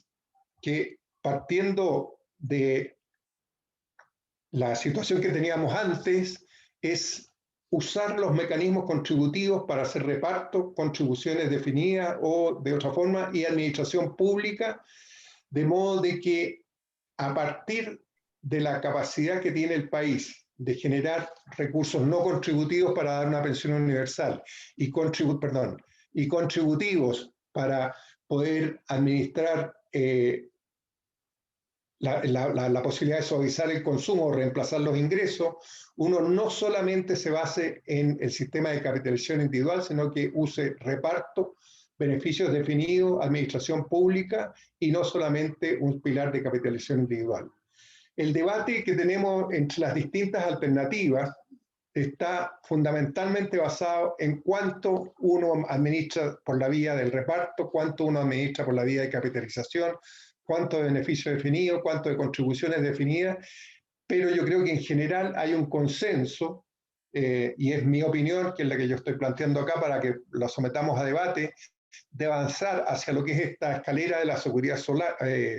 que, partiendo de la situación que teníamos antes, es usar los mecanismos contributivos para hacer reparto, contribuciones definidas o de otra forma, y administración pública, de modo de que a partir de la capacidad que tiene el país de generar recursos no contributivos para dar una pensión universal y contributivos para poder administrar la posibilidad de suavizar el consumo o reemplazar los ingresos, uno no solamente se base en el sistema de capitalización individual, sino que use reparto, beneficios definidos, administración pública y no solamente un pilar de capitalización individual. El debate que tenemos entre las distintas alternativas está fundamentalmente basado en cuánto uno administra por la vía del reparto, cuánto uno administra por la vía de capitalización, cuánto de beneficio definido, cuánto de contribuciones definidas, pero yo creo que en general hay un consenso, y es mi opinión, que es la que yo estoy planteando acá para que lo sometamos a debate, de avanzar hacia lo que es esta escalera de la seguridad solar,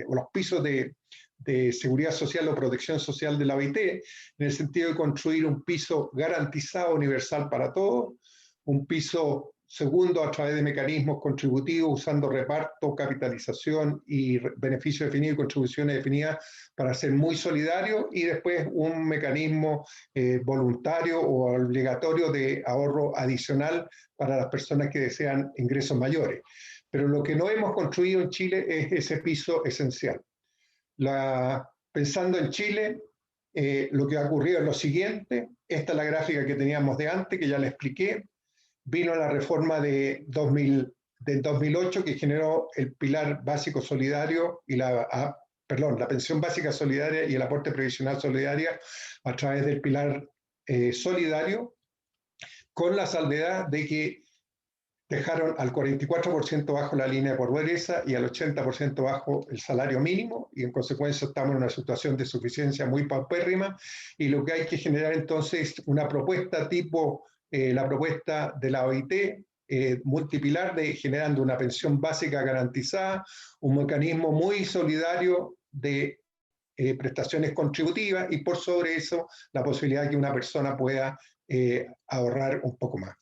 o los pisos de seguridad social o protección social de la OIT, en el sentido de construir un piso garantizado universal para todos, un piso segundo a través de mecanismos contributivos usando reparto, capitalización y beneficios definidos y contribuciones definidas para ser muy solidario, y después un mecanismo voluntario o obligatorio de ahorro adicional para las personas que desean ingresos mayores. Pero lo que no hemos construido en Chile es ese piso esencial. Pensando en Chile, lo que ha ocurrido es lo siguiente. Esta es la gráfica que teníamos de antes, que ya le expliqué. Vino la reforma del 2008 que generó el pilar básico solidario y la pensión básica solidaria y el aporte previsional solidaria a través del pilar solidario, con la salvedad de que dejaron al 44% bajo la línea de pobreza y al 80% bajo el salario mínimo, y en consecuencia estamos en una situación de suficiencia muy paupérrima, y lo que hay que generar entonces es una propuesta tipo la propuesta de la OIT, multipilar, generando una pensión básica garantizada, un mecanismo muy solidario de prestaciones contributivas, y por sobre eso la posibilidad de que una persona pueda ahorrar un poco más.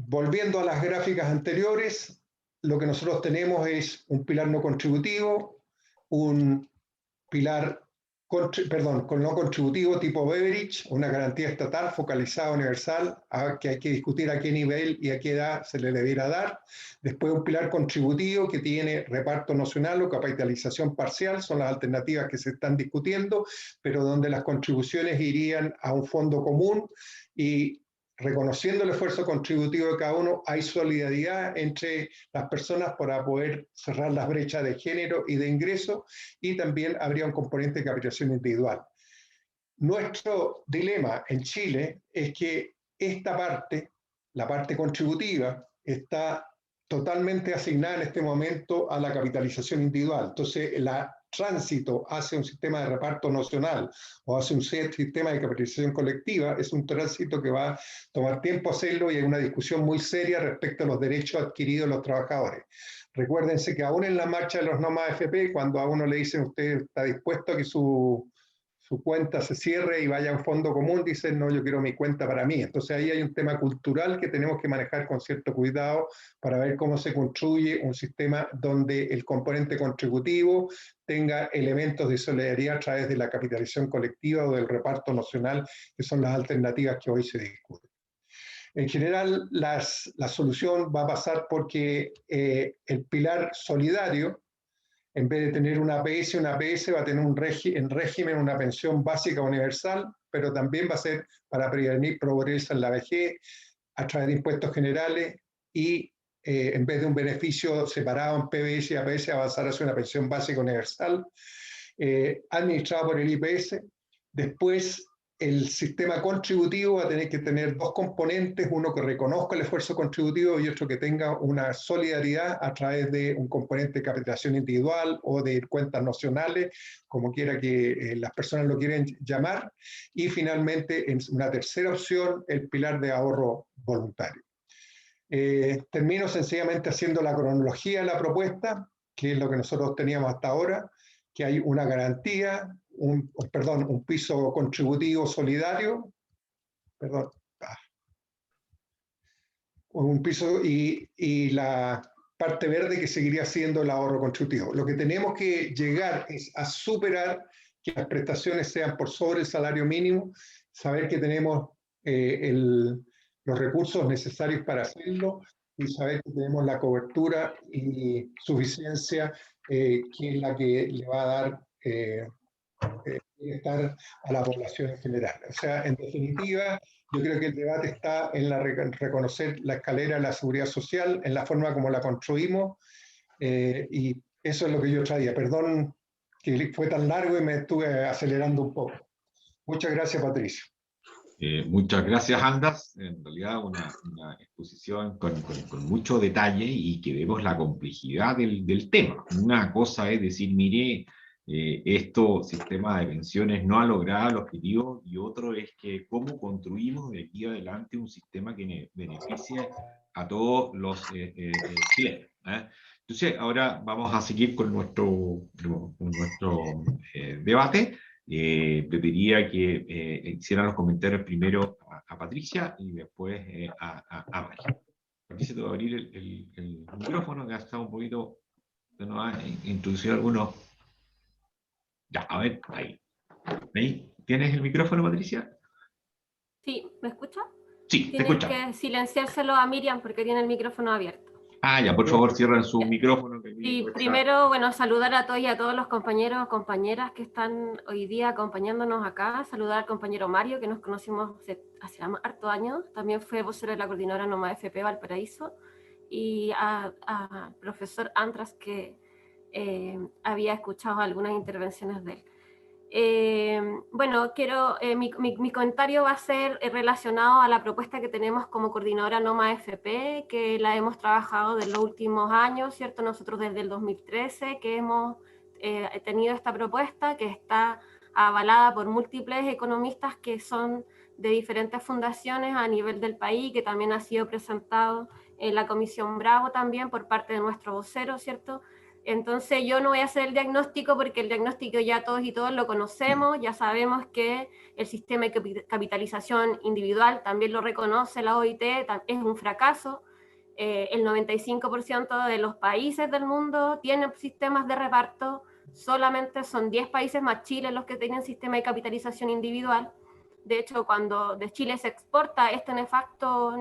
Volviendo a las gráficas anteriores, lo que nosotros tenemos es un pilar no contributivo, un pilar con no contributivo tipo Beveridge, una garantía estatal focalizada universal, que hay que discutir a qué nivel y a qué edad se le debiera dar. Después un pilar contributivo que tiene reparto nacional o capitalización parcial, son las alternativas que se están discutiendo, pero donde las contribuciones irían a un fondo común, y reconociendo el esfuerzo contributivo de cada uno, hay solidaridad entre las personas para poder cerrar las brechas de género y de ingreso, y también habría un componente de capitalización individual. Nuestro dilema en Chile es que esta parte, la parte contributiva, está totalmente asignada en este momento a la capitalización individual. Entonces, el tránsito hacia un sistema de reparto nacional o hacia un sistema de capitalización colectiva es un tránsito que va a tomar tiempo hacerlo, y hay una discusión muy seria respecto a los derechos adquiridos de los trabajadores. Recuérdense que aún en la marcha de los no más AFP, cuando a uno le dicen usted está dispuesto a que su cuenta se cierre y vaya a un fondo común, dicen no, yo quiero mi cuenta para mí. Entonces ahí hay un tema cultural que tenemos que manejar con cierto cuidado para ver cómo se construye un sistema donde el componente contributivo tenga elementos de solidaridad a través de la capitalización colectiva o del reparto nacional, que son las alternativas que hoy se discuten. En general, la solución va a pasar porque el pilar solidario, en vez de tener una APS, va a tener en régimen una pensión básica universal, pero también va a ser para prevenir pobreza en la vejez a través de impuestos generales, y en vez de un beneficio separado en PBS y APS, avanzar hacia una pensión básica universal administrada por el IPS. Después, el sistema contributivo va a tener que tener dos componentes, uno que reconozca el esfuerzo contributivo y otro que tenga una solidaridad a través de un componente de capitalización individual o de cuentas nacionales, como quiera que las personas lo quieran llamar. Y finalmente, en una tercera opción, el pilar de ahorro voluntario. Termino sencillamente haciendo la cronología de la propuesta, que es lo que nosotros teníamos hasta ahora, que hay una garantía, un piso contributivo solidario, un piso y la parte verde que seguiría siendo el ahorro contributivo. Lo que tenemos que llegar es a superar que las prestaciones sean por sobre el salario mínimo, saber que tenemos los recursos necesarios para hacerlo, y saber que tenemos la cobertura y suficiencia que es la que le va a dar bienestar a la población en general. O sea, en definitiva, yo creo que el debate está en reconocer la escalera de la seguridad social, en la forma como la construimos, y eso es lo que yo traía. Perdón que fue tan largo y me estuve acelerando un poco. Muchas gracias, Patricio. Muchas gracias, Andas. En realidad una exposición con mucho detalle, y que vemos la complejidad del tema. Una cosa es decir, mire, sistema de pensiones no ha logrado el objetivo, y otro es que cómo construimos de aquí adelante un sistema que beneficie a todos los chilenos. Entonces, ahora vamos a seguir con nuestro debate. Pediría que hicieran los comentarios primero a Patricia y después a María. Patricia, te voy a abrir el micrófono, que ha estado un poquito, nos ha introducido algunos. Ya, a ver, ahí. ¿Tienes el micrófono, Patricia? Sí, ¿me escucha? Sí, te Tienen escuchamos. que silenciárselo a Miriam porque tiene el micrófono abierto. Ah, ya, por favor, cierren su micrófono. Y primero, bueno, saludar a todos y a todos los compañeros, compañeras que están hoy día acompañándonos acá. Saludar al compañero Mario, que nos conocimos hace harto años. También fue vocero de la coordinadora Noma FP Valparaíso. Y al profesor Andras, que había escuchado algunas intervenciones de él. Bueno, mi comentario va a ser relacionado a la propuesta que tenemos como coordinadora Noma FP, que la hemos trabajado de los últimos años, ¿cierto? Nosotros desde el 2013 que hemos tenido esta propuesta, que está avalada por múltiples economistas que son de diferentes fundaciones a nivel del país, que también ha sido presentado en la Comisión Bravo también por parte de nuestro vocero, ¿cierto? Entonces yo no voy a hacer el diagnóstico porque el diagnóstico ya todos y todas lo conocemos, ya sabemos que el sistema de capitalización individual también lo reconoce la OIT, es un fracaso. El 95% de los países del mundo tienen sistemas de reparto, solamente son 10 países más Chile los que tienen sistema de capitalización individual. De hecho, cuando de Chile se exporta este nefasto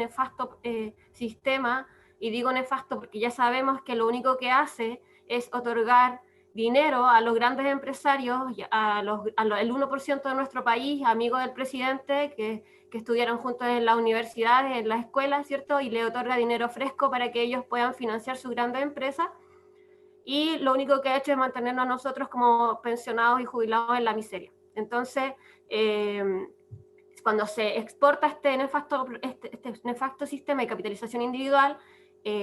sistema, y digo nefasto porque ya sabemos que lo único que hace es otorgar dinero a los grandes empresarios, el 1% de nuestro país, amigos del presidente, que estudiaron juntos en las universidades, en las escuelas, ¿cierto? Y le otorga dinero fresco para que ellos puedan financiar sus grandes empresas. Y lo único que ha hecho es mantenernos a nosotros como pensionados y jubilados en la miseria. Entonces, cuando se exporta este nefasto sistema de capitalización individual,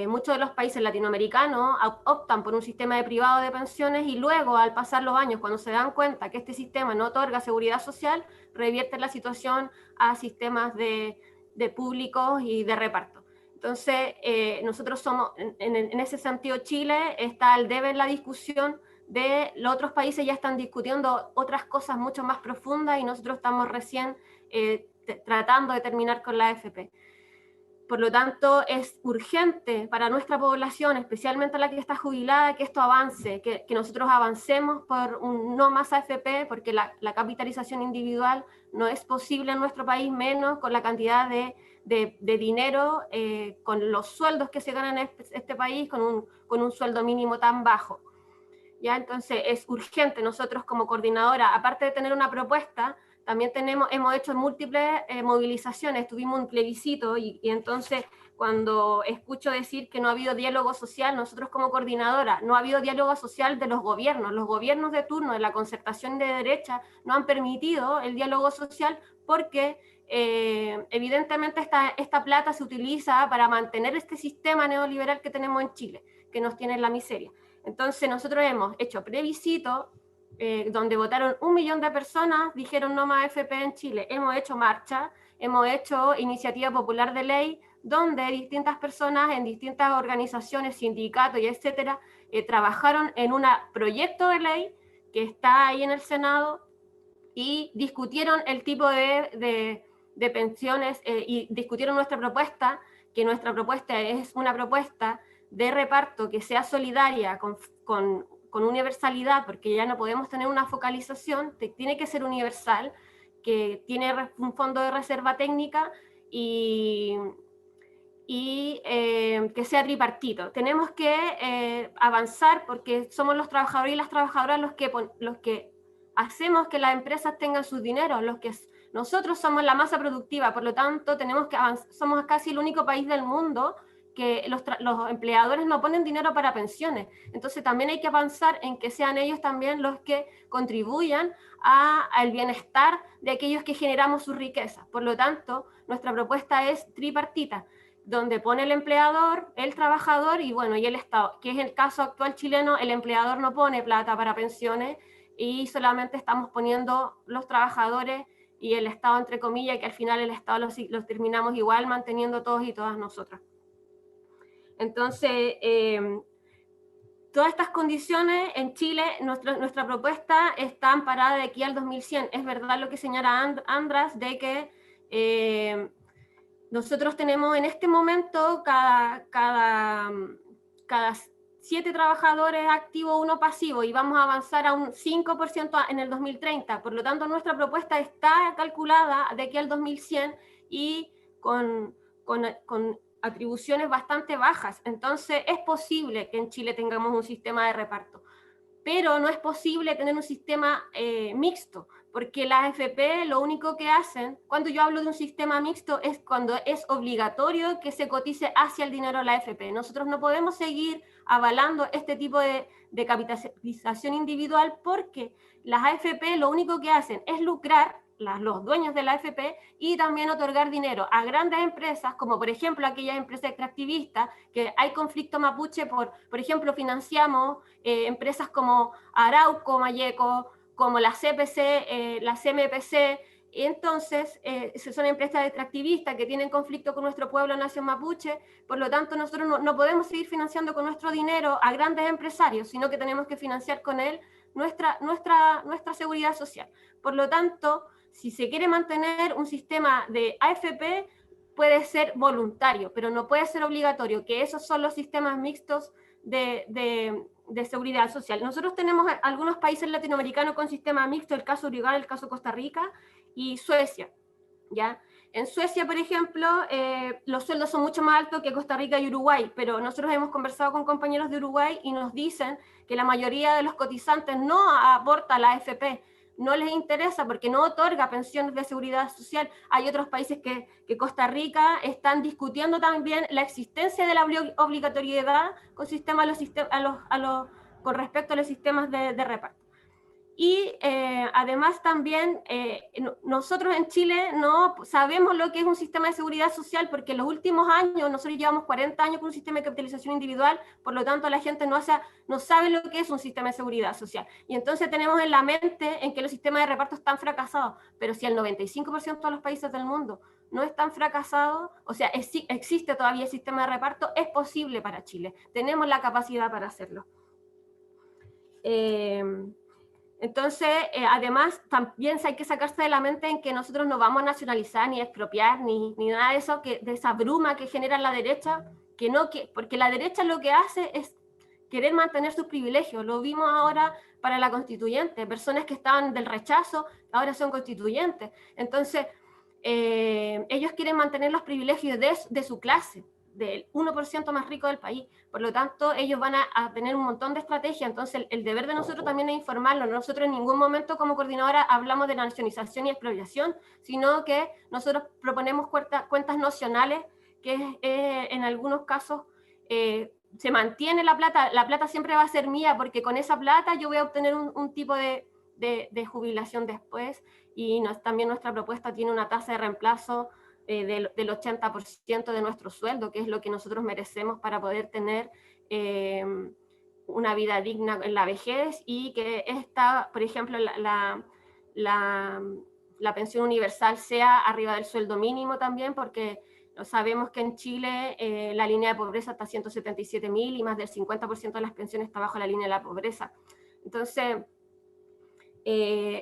muchos de los países latinoamericanos optan por un sistema de privado de pensiones y luego, al pasar los años, cuando se dan cuenta que este sistema no otorga seguridad social, revierten la situación a sistemas de públicos y de reparto. Entonces, nosotros somos, en ese sentido, Chile está al debe en la discusión de los otros países ya están discutiendo otras cosas mucho más profundas y nosotros estamos recién tratando de terminar con la AFP. Por lo tanto, es urgente para nuestra población, especialmente la que está jubilada, que esto avance, que nosotros avancemos por un no más AFP, porque la capitalización individual no es posible en nuestro país, menos con la cantidad de dinero, con los sueldos que se ganan en este país, con un sueldo mínimo tan bajo. ¿Ya? Entonces, es urgente. Nosotros como coordinadora, aparte de tener una propuesta, también hemos hecho múltiples movilizaciones, tuvimos un plebiscito y entonces cuando escucho decir que no ha habido diálogo social, nosotros como coordinadora, no ha habido diálogo social de los gobiernos de turno de la concertación de derecha no han permitido el diálogo social porque evidentemente esta plata se utiliza para mantener este sistema neoliberal que tenemos en Chile, que nos tiene en la miseria. Entonces nosotros hemos hecho plebiscito, donde votaron 1 millón de personas, dijeron no más AFP en Chile. Hemos hecho marcha, hemos hecho iniciativa popular de ley, donde distintas personas en distintas organizaciones, sindicatos y etcétera, trabajaron en un proyecto de ley que está ahí en el Senado y discutieron el tipo de pensiones y discutieron nuestra propuesta, que nuestra propuesta es una propuesta de reparto que sea solidaria con universalidad, porque ya no podemos tener una focalización, tiene que ser universal, que tiene un fondo de reserva técnica y que sea tripartito. Tenemos que avanzar porque somos los trabajadores y las trabajadoras los que hacemos que las empresas tengan sus dineros, nosotros somos la masa productiva, por lo tanto tenemos que avanzar, somos casi el único país del mundo que los empleadores no ponen dinero para pensiones. Entonces también hay que avanzar en que sean ellos también los que contribuyan al bienestar de aquellos que generamos su riqueza. Por lo tanto, nuestra propuesta es tripartita, donde pone el empleador, el trabajador y bueno, y el Estado, que es el caso actual chileno. El empleador no pone plata para pensiones y solamente estamos poniendo los trabajadores y el Estado, entre comillas, que al final el Estado los terminamos igual manteniendo todos y todas nosotras. Entonces, todas estas condiciones en Chile, nuestra propuesta está amparada de aquí al 2100. Es verdad lo que señala Andras, de que nosotros tenemos en este momento cada 7 trabajadores activos, 1 pasivo, y vamos a avanzar a un 5% en el 2030. Por lo tanto, nuestra propuesta está calculada de aquí al 2100 y con atribuciones bastante bajas. Entonces es posible que en Chile tengamos un sistema de reparto, pero no es posible tener un sistema mixto, porque las AFP lo único que hacen, cuando yo hablo de un sistema mixto, es cuando es obligatorio que se cotice hacia el dinero de la AFP. Nosotros no podemos seguir avalando este tipo de capitalización individual, porque las AFP lo único que hacen es lucrar, los dueños de la AFP, y también otorgar dinero a grandes empresas, como por ejemplo aquellas empresas extractivistas, que hay conflicto mapuche, por ejemplo, financiamos empresas como Arauco, Mayeco, como la CPC, la CMPC. Entonces, son empresas extractivistas que tienen conflicto con nuestro pueblo, nación mapuche. Por lo tanto, nosotros no podemos seguir financiando con nuestro dinero a grandes empresarios, sino que tenemos que financiar con él nuestra seguridad social. Por lo tanto, si se quiere mantener un sistema de AFP, puede ser voluntario, pero no puede ser obligatorio, que esos son los sistemas mixtos de seguridad social. Nosotros tenemos algunos países latinoamericanos con sistema mixto, el caso Uruguay, el caso Costa Rica y Suecia, ¿ya? En Suecia, por ejemplo, los sueldos son mucho más altos que Costa Rica y Uruguay, pero nosotros hemos conversado con compañeros de Uruguay y nos dicen que la mayoría de los cotizantes no aporta a la AFP, no les interesa porque no otorga pensiones de seguridad social. Hay otros países que Costa Rica están discutiendo también la existencia de la obligatoriedad con respecto a los sistemas de reparto. Y además también nosotros en Chile no sabemos lo que es un sistema de seguridad social, porque en los últimos años, nosotros llevamos 40 años con un sistema de capitalización individual, por lo tanto la gente no sabe lo que es un sistema de seguridad social. Y entonces tenemos en la mente en que los sistemas de reparto están fracasados, pero si el 95% de los países del mundo no están fracasados, o sea, existe todavía el sistema de reparto, es posible para Chile. Tenemos la capacidad para hacerlo. Entonces, además, también hay que sacarse de la mente en que nosotros no vamos a nacionalizar, ni expropiar, ni nada de eso, de esa bruma que genera la derecha, porque la derecha lo que hace es querer mantener sus privilegios. Lo vimos ahora para la constituyente, personas que estaban del rechazo, ahora son constituyentes. Entonces, ellos quieren mantener los privilegios de su clase, del 1% más rico del país. Por lo tanto, ellos van a tener un montón de estrategias. Entonces, el deber de nosotros también es informarlos. Nosotros en ningún momento como coordinadora hablamos de nacionalización y expropiación, sino que nosotros proponemos cuentas nocionales, que en algunos casos se mantiene la plata siempre va a ser mía, porque con esa plata yo voy a obtener un tipo de jubilación después, y también nuestra propuesta tiene una tasa de reemplazo del 80% de nuestro sueldo, que es lo que nosotros merecemos para poder tener una vida digna en la vejez, y que por ejemplo, la pensión universal sea arriba del sueldo mínimo también, porque sabemos que en Chile la línea de pobreza está a 177.000 y más del 50% de las pensiones está bajo la línea de la pobreza. Entonces,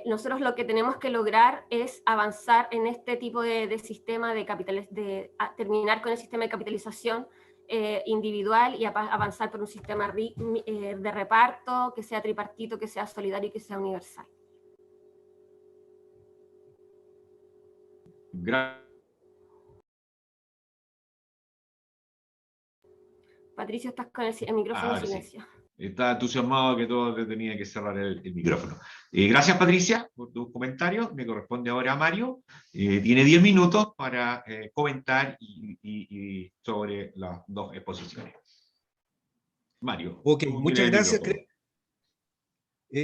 nosotros lo que tenemos que lograr es avanzar en este tipo de sistema terminar con el sistema de capitalización individual y avanzar por un sistema de reparto que sea tripartito, que sea solidario y que sea universal. Patricio, estás con el micrófono en silencio. Sí. Está entusiasmado que todo te tenía que cerrar el micrófono. Gracias, Patricia, por tus comentarios. Me corresponde ahora a Mario. Tiene 10 minutos para comentar y sobre las dos exposiciones. Mario. Ok, muchas gracias.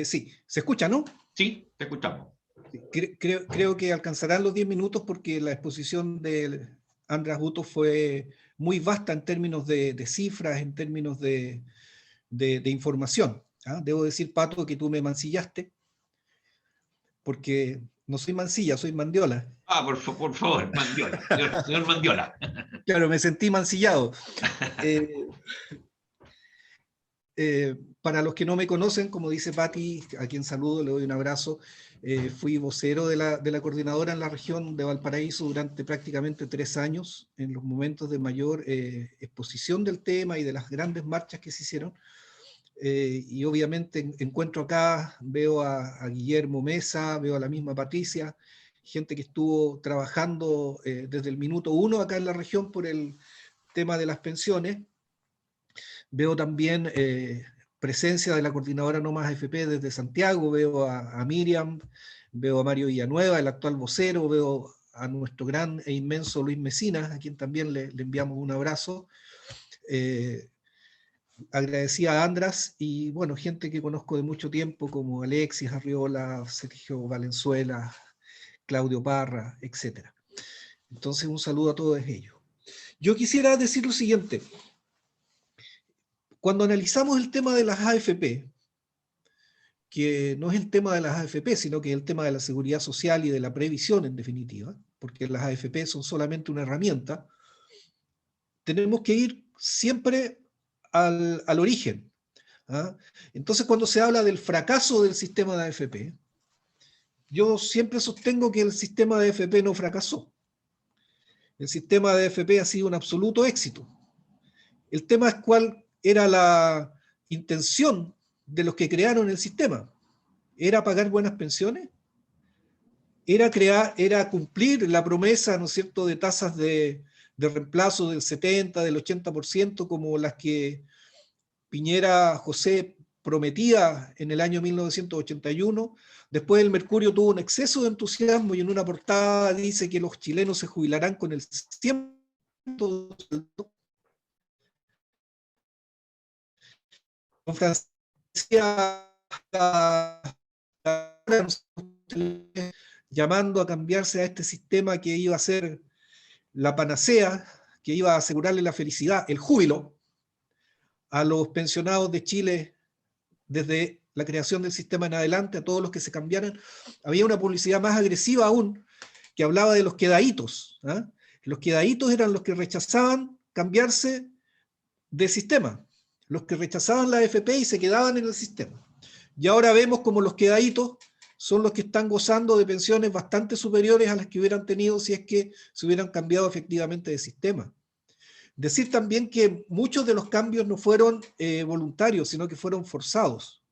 Sí, ¿se escucha, no? Sí, te escuchamos. Creo que alcanzarán los 10 minutos porque la exposición de András Uto fue muy vasta en términos de cifras, en términos de información. Debo decir, Pato, que tú me mancillaste, porque no soy Mancilla, soy Mandiola. Por favor, Mandiola, señor Mandiola. Claro, me sentí mancillado. Para los que no me conocen, como dice Pati, a quien saludo, le doy un abrazo, fui vocero de la coordinadora en la región de Valparaíso durante prácticamente 3 años, en los momentos de mayor exposición del tema y de las grandes marchas que se hicieron. Y obviamente encuentro acá, veo a Guillermo Mesa, veo a la misma Patricia, gente que estuvo trabajando desde el minuto 1 acá en la región por el tema de las pensiones. Veo también presencia de la coordinadora No Más AFP desde Santiago, veo a Miriam, veo a Mario Villanueva, el actual vocero, veo a nuestro gran e inmenso Luis Mesinas, a quien también le enviamos un abrazo. Agradecía a András y bueno, gente que conozco de mucho tiempo como Alexis Arriola, Sergio Valenzuela, Claudio Parra, etc. Entonces un saludo a todos ellos. Yo quisiera decir lo siguiente. Cuando analizamos el tema de las AFP, que no es el tema de las AFP, sino que es el tema de la seguridad social y de la previsión en definitiva, porque las AFP son solamente una herramienta, tenemos que ir siempre al origen. ¿Ah? Entonces, cuando se habla del fracaso del sistema de AFP, yo siempre sostengo que el sistema de AFP no fracasó. El sistema de AFP ha sido un absoluto éxito. El tema es cuál era la intención de los que crearon el sistema. ¿Era pagar buenas pensiones? ¿Era cumplir la promesa, ¿no es cierto?, de tasas de reemplazo del 70%, del 80%, como las que Piñera José prometía en el año 1981. Después el Mercurio tuvo un exceso de entusiasmo y en una portada dice que los chilenos se jubilarán con el 100% de sueldo. Con Francia llamando a cambiarse a este sistema que iba a ser la panacea, que iba a asegurarle la felicidad, el júbilo, a los pensionados de Chile desde la creación del sistema en adelante, a todos los que se cambiaran. Había una publicidad más agresiva aún, que hablaba de los quedaditos. ¿Ah? Los quedaditos eran los que rechazaban cambiarse de sistema, los que rechazaban la AFP y se quedaban en el sistema. Y ahora vemos como los quedaditos son los que están gozando de pensiones bastante superiores a las que hubieran tenido si es que se hubieran cambiado efectivamente de sistema. Decir también que muchos de los cambios no fueron voluntarios, sino que fueron forzados,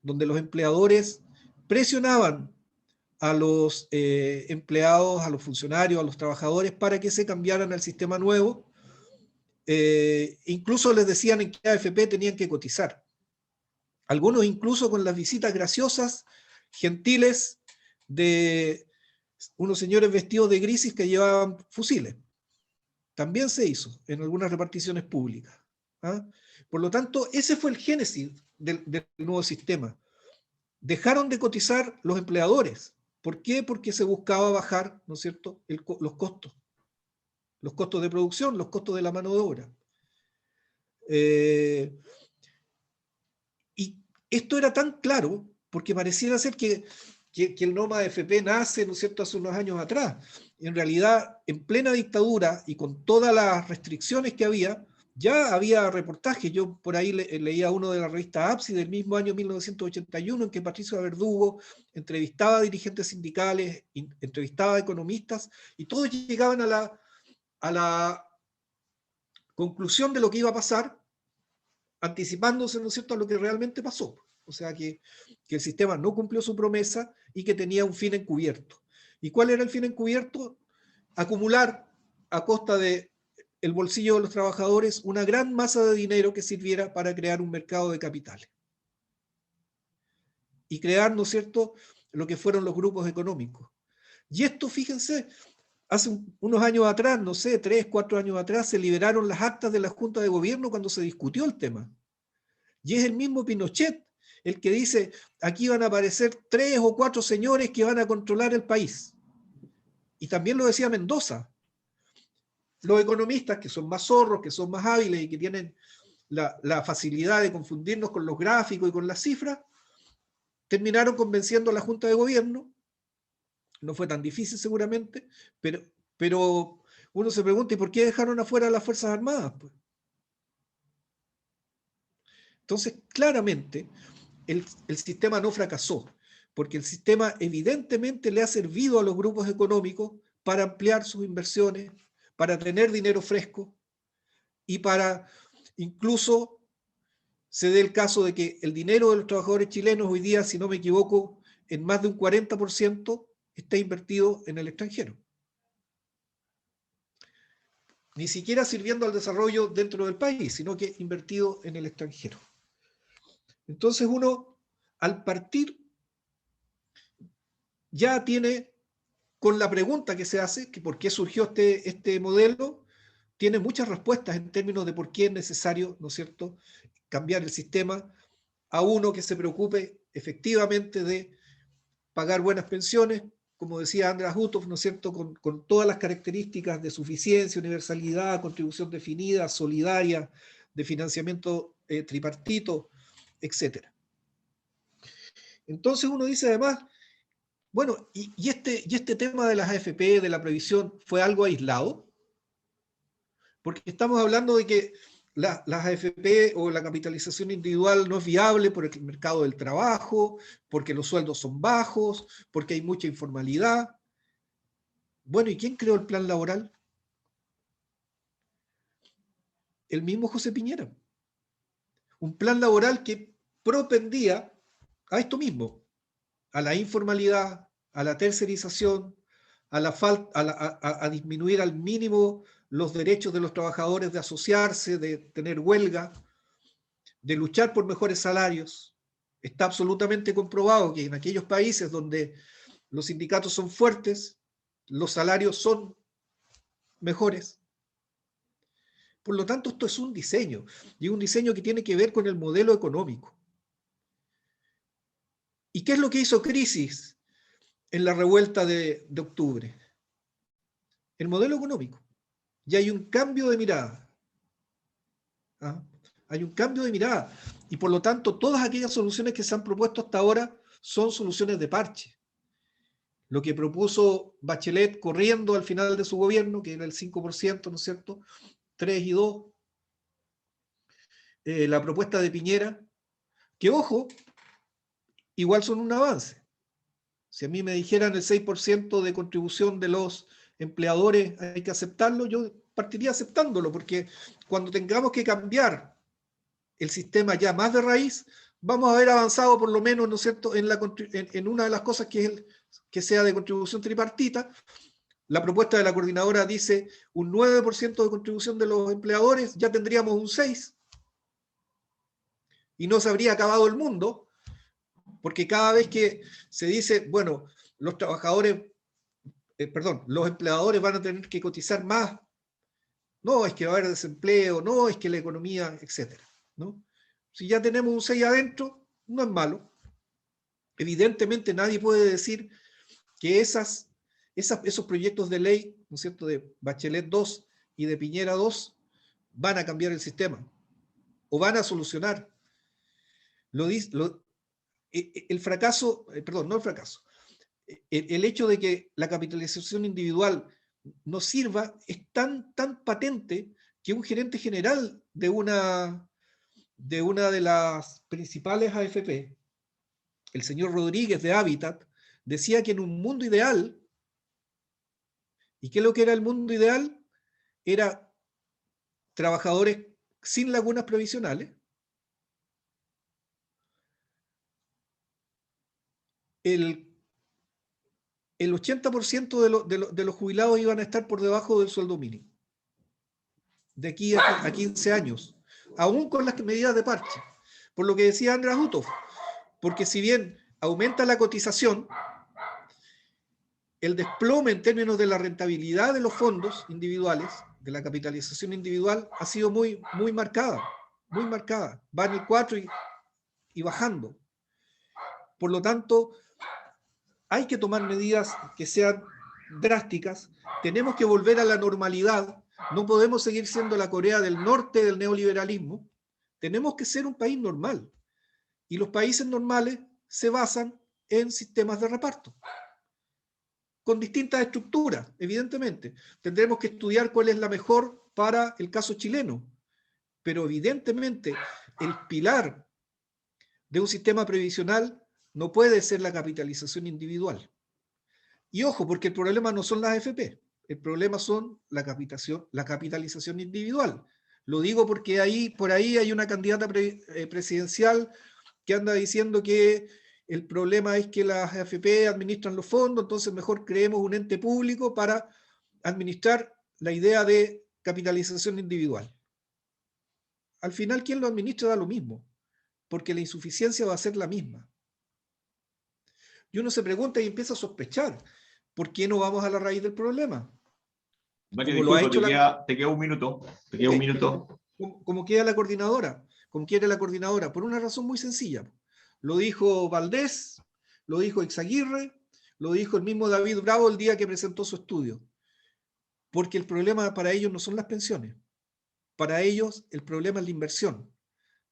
donde los empleadores presionaban a los empleados, a los funcionarios, a los trabajadores para que se cambiaran al sistema nuevo. Incluso les decían en qué AFP tenían que cotizar. Algunos incluso con las visitas graciosas, gentiles, de unos señores vestidos de grises que llevaban fusiles. También se hizo en algunas reparticiones públicas. ¿Ah? Por lo tanto, ese fue el génesis del nuevo sistema. Dejaron de cotizar los empleadores. ¿Por qué? Porque se buscaba bajar, ¿no es cierto?, los costos de producción, los costos de la mano de obra. Y esto era tan claro porque pareciera ser que el NOMA AFP nace, ¿no es cierto?, hace unos años atrás. En realidad, en plena dictadura y con todas las restricciones que había, ya había reportajes. Yo por ahí leía uno de la revista APSI del mismo año 1981, en que Patricio Verdugo entrevistaba a dirigentes sindicales, entrevistaba a economistas, y todos llegaban a la conclusión de lo que iba a pasar, anticipándose, ¿no es cierto?, a lo que realmente pasó. O sea, que el sistema no cumplió su promesa y que tenía un fin encubierto. ¿Y cuál era el fin encubierto? Acumular a costa del bolsillo de los trabajadores una gran masa de dinero que sirviera para crear un mercado de capitales. Y crear, ¿no es cierto?, lo que fueron los grupos económicos. Y esto, fíjense, hace unos años atrás, no sé, 3, 4 años atrás, se liberaron las actas de la Junta de Gobierno cuando se discutió el tema. Y es el mismo Pinochet el que dice, aquí van a aparecer 3 o 4 señores que van a controlar el país. Y también lo decía Mendoza. Los economistas, que son más zorros, que son más hábiles y que tienen la facilidad de confundirnos con los gráficos y con las cifras, terminaron convenciendo a la Junta de Gobierno. No fue tan difícil seguramente, pero uno se pregunta, ¿y por qué dejaron afuera a las Fuerzas Armadas? Pues? Entonces, claramente, el sistema no fracasó, porque el sistema evidentemente le ha servido a los grupos económicos para ampliar sus inversiones, para tener dinero fresco y para incluso se dé el caso de que el dinero de los trabajadores chilenos hoy día, si no me equivoco, en más de un 40% esté invertido en el extranjero. Ni siquiera sirviendo al desarrollo dentro del país, sino que invertido en el extranjero. Entonces uno, al partir, ya tiene, con la pregunta que se hace, que por qué surgió este modelo, tiene muchas respuestas en términos de por qué es necesario, ¿no es cierto?, cambiar el sistema a uno que se preocupe efectivamente de pagar buenas pensiones, como decía András Uthoff, ¿no es cierto?, con todas las características de suficiencia, universalidad, contribución definida, solidaria, de financiamiento tripartito, etc. Entonces uno dice además, bueno, ¿y este tema de las AFP, de la previsión, fue algo aislado? Porque estamos hablando de que las AFP o la capitalización individual no es viable por el mercado del trabajo, porque los sueldos son bajos, porque hay mucha informalidad. Bueno, ¿y quién creó el plan laboral? El mismo José Piñera. Un plan laboral que propendía a esto mismo, a la informalidad, a la tercerización, a disminuir al mínimo los derechos de los trabajadores de asociarse, de tener huelga, de luchar por mejores salarios. Está absolutamente comprobado que en aquellos países donde los sindicatos son fuertes, los salarios son mejores. Por lo tanto, esto es un diseño, y un diseño que tiene que ver con el modelo económico. ¿Y qué es lo que hizo Crisis en la revuelta de octubre? El modelo económico. Y hay un cambio de mirada. ¿Ah? Hay un cambio de mirada. Y por lo tanto, todas aquellas soluciones que se han propuesto hasta ahora son soluciones de parche. Lo que propuso Bachelet corriendo al final de su gobierno, que era el 5%, ¿no es cierto?, 3 y 2. La propuesta de Piñera, que ojo, igual son un avance. Si a mí me dijeran el 6% de contribución de los empleadores hay que aceptarlo, yo partiría aceptándolo, porque cuando tengamos que cambiar el sistema ya más de raíz, vamos a haber avanzado por lo menos, ¿no es cierto?, en una de las cosas que es que sea de contribución tripartita. La propuesta de la coordinadora dice un 9% de contribución de los empleadores, ya tendríamos un 6%, y no se habría acabado el mundo, porque cada vez que se dice, bueno, los empleadores van a tener que cotizar más, no, es que va a haber desempleo, no, es que la economía, etc., ¿no? Si ya tenemos un 6 adentro, no es malo. Evidentemente nadie puede decir que esos proyectos de ley, ¿no es cierto?, de Bachelet 2 y de Piñera 2, van a cambiar el sistema, o van a solucionar. El fracaso, perdón, no el fracaso, el hecho de que la capitalización individual no sirva es tan patente que un gerente general de una de las principales AFP, el señor Rodríguez de Habitat, decía que en un mundo ideal, ¿y qué es lo que era el mundo ideal? Era trabajadores sin lagunas previsionales, el 80% de los jubilados iban a estar por debajo del sueldo mínimo, de aquí a 15 años, aún con las medidas de parche. Por lo que decía András Uthoff, porque si bien aumenta la cotización, el desplome en términos de la rentabilidad de los fondos individuales, de la capitalización individual, ha sido muy marcada, muy marcada. Va en el 4 y bajando. Por lo tanto, hay que tomar medidas que sean drásticas. Tenemos que volver a la normalidad. No podemos seguir siendo la Corea del Norte del neoliberalismo. Tenemos que ser un país normal. Y los países normales se basan en sistemas de reparto, con distintas estructuras, evidentemente. Tendremos que estudiar cuál es la mejor para el caso chileno. Pero evidentemente el pilar de un sistema previsional no puede ser la capitalización individual. Y ojo, porque el problema no son las AFP, el problema son la capitalización individual. Lo digo porque por ahí hay una candidata presidencial que anda diciendo que el problema es que las AFP administran los fondos, entonces mejor creemos un ente público para administrar la idea de capitalización individual. Al final, quien lo administra da lo mismo, porque la insuficiencia va a ser la misma. Y uno se pregunta y empieza a sospechar, ¿por qué no vamos a la raíz del problema? Mario, Como lo ha disculpa, hecho te queda un minuto. Te queda un minuto. como queda la coordinadora, como quiere la coordinadora, por una razón muy sencilla. Lo dijo Valdés, lo dijo Ixaguirre, lo dijo el mismo David Bravo el día que presentó su estudio. Porque el problema para ellos no son las pensiones. Para ellos el problema es la inversión.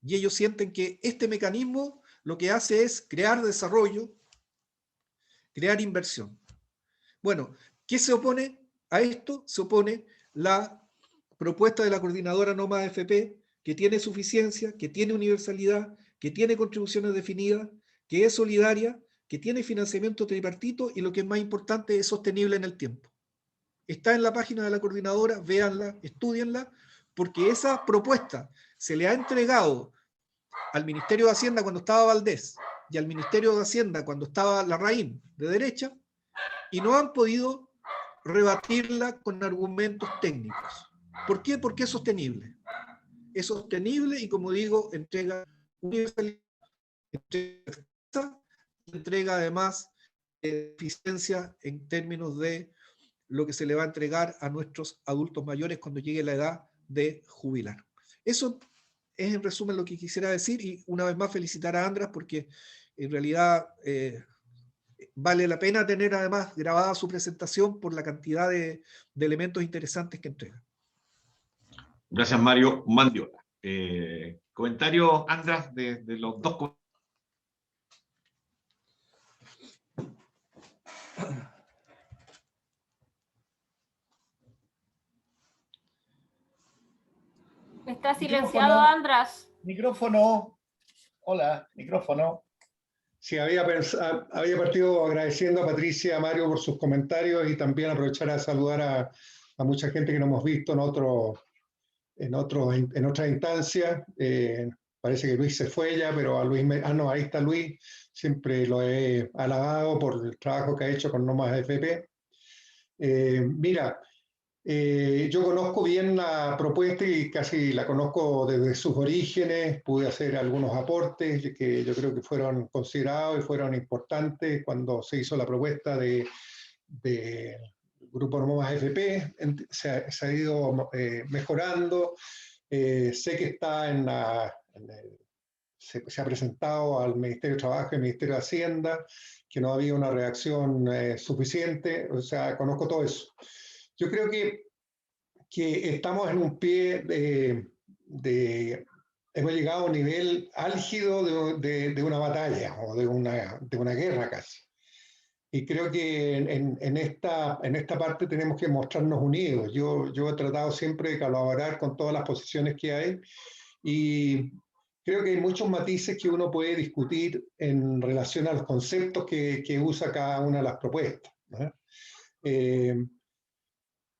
Y ellos sienten que este mecanismo lo que hace es crear desarrollo, crear inversión. Bueno, ¿qué se opone a esto? Se opone la propuesta de la coordinadora No Más AFP, que tiene suficiencia, que tiene universalidad, que tiene contribuciones definidas, que es solidaria, que tiene financiamiento tripartito y lo que es más importante es sostenible en el tiempo. Está en la página de la coordinadora, véanla, estudienla, porque esa propuesta se le ha entregado al Ministerio de Hacienda cuando estaba Valdés y al Ministerio de Hacienda cuando estaba Larraín de derecha, y no han podido rebatirla con argumentos técnicos. ¿Por qué? Porque es sostenible. Es sostenible y, como digo, entrega universalidad, entrega además eficiencia en términos de lo que se le va a entregar a nuestros adultos mayores cuando llegue la edad de jubilar. Eso es en resumen lo que quisiera decir, y una vez más felicitar a Andras porque en realidad vale la pena tener además grabada su presentación por la cantidad de elementos interesantes que entrega. Gracias, Mario Mandiola. Comentario, Andras, de los dos. Está silenciado, Andras. Micrófono. Hola, micrófono. Sí, había partido agradeciendo a Patricia y a Mario por sus comentarios y también aprovechar a saludar a mucha gente que no hemos visto en otras instancias. Parece que Luis se fue ya, pero a Luis, no, ahí está Luis. Siempre lo he alabado por el trabajo que ha hecho con No Más AFP. Mira, yo conozco bien la propuesta y casi la conozco desde sus orígenes. Pude hacer algunos aportes que yo creo que fueron considerados y fueron importantes cuando se hizo la propuesta de Grupo No Más AFP. Se ha ido mejorando. Sé que está se ha presentado al Ministerio de Trabajo y al Ministerio de Hacienda, que no había una reacción suficiente. O sea, conozco todo eso. Yo creo que estamos en un pie hemos llegado a un nivel álgido de una batalla o de una guerra casi. Y creo que en esta parte tenemos que mostrarnos unidos. Yo he tratado siempre de colaborar con todas las posiciones que hay y creo que hay muchos matices que uno puede discutir en relación a los conceptos que usa cada una de las propuestas, ¿no?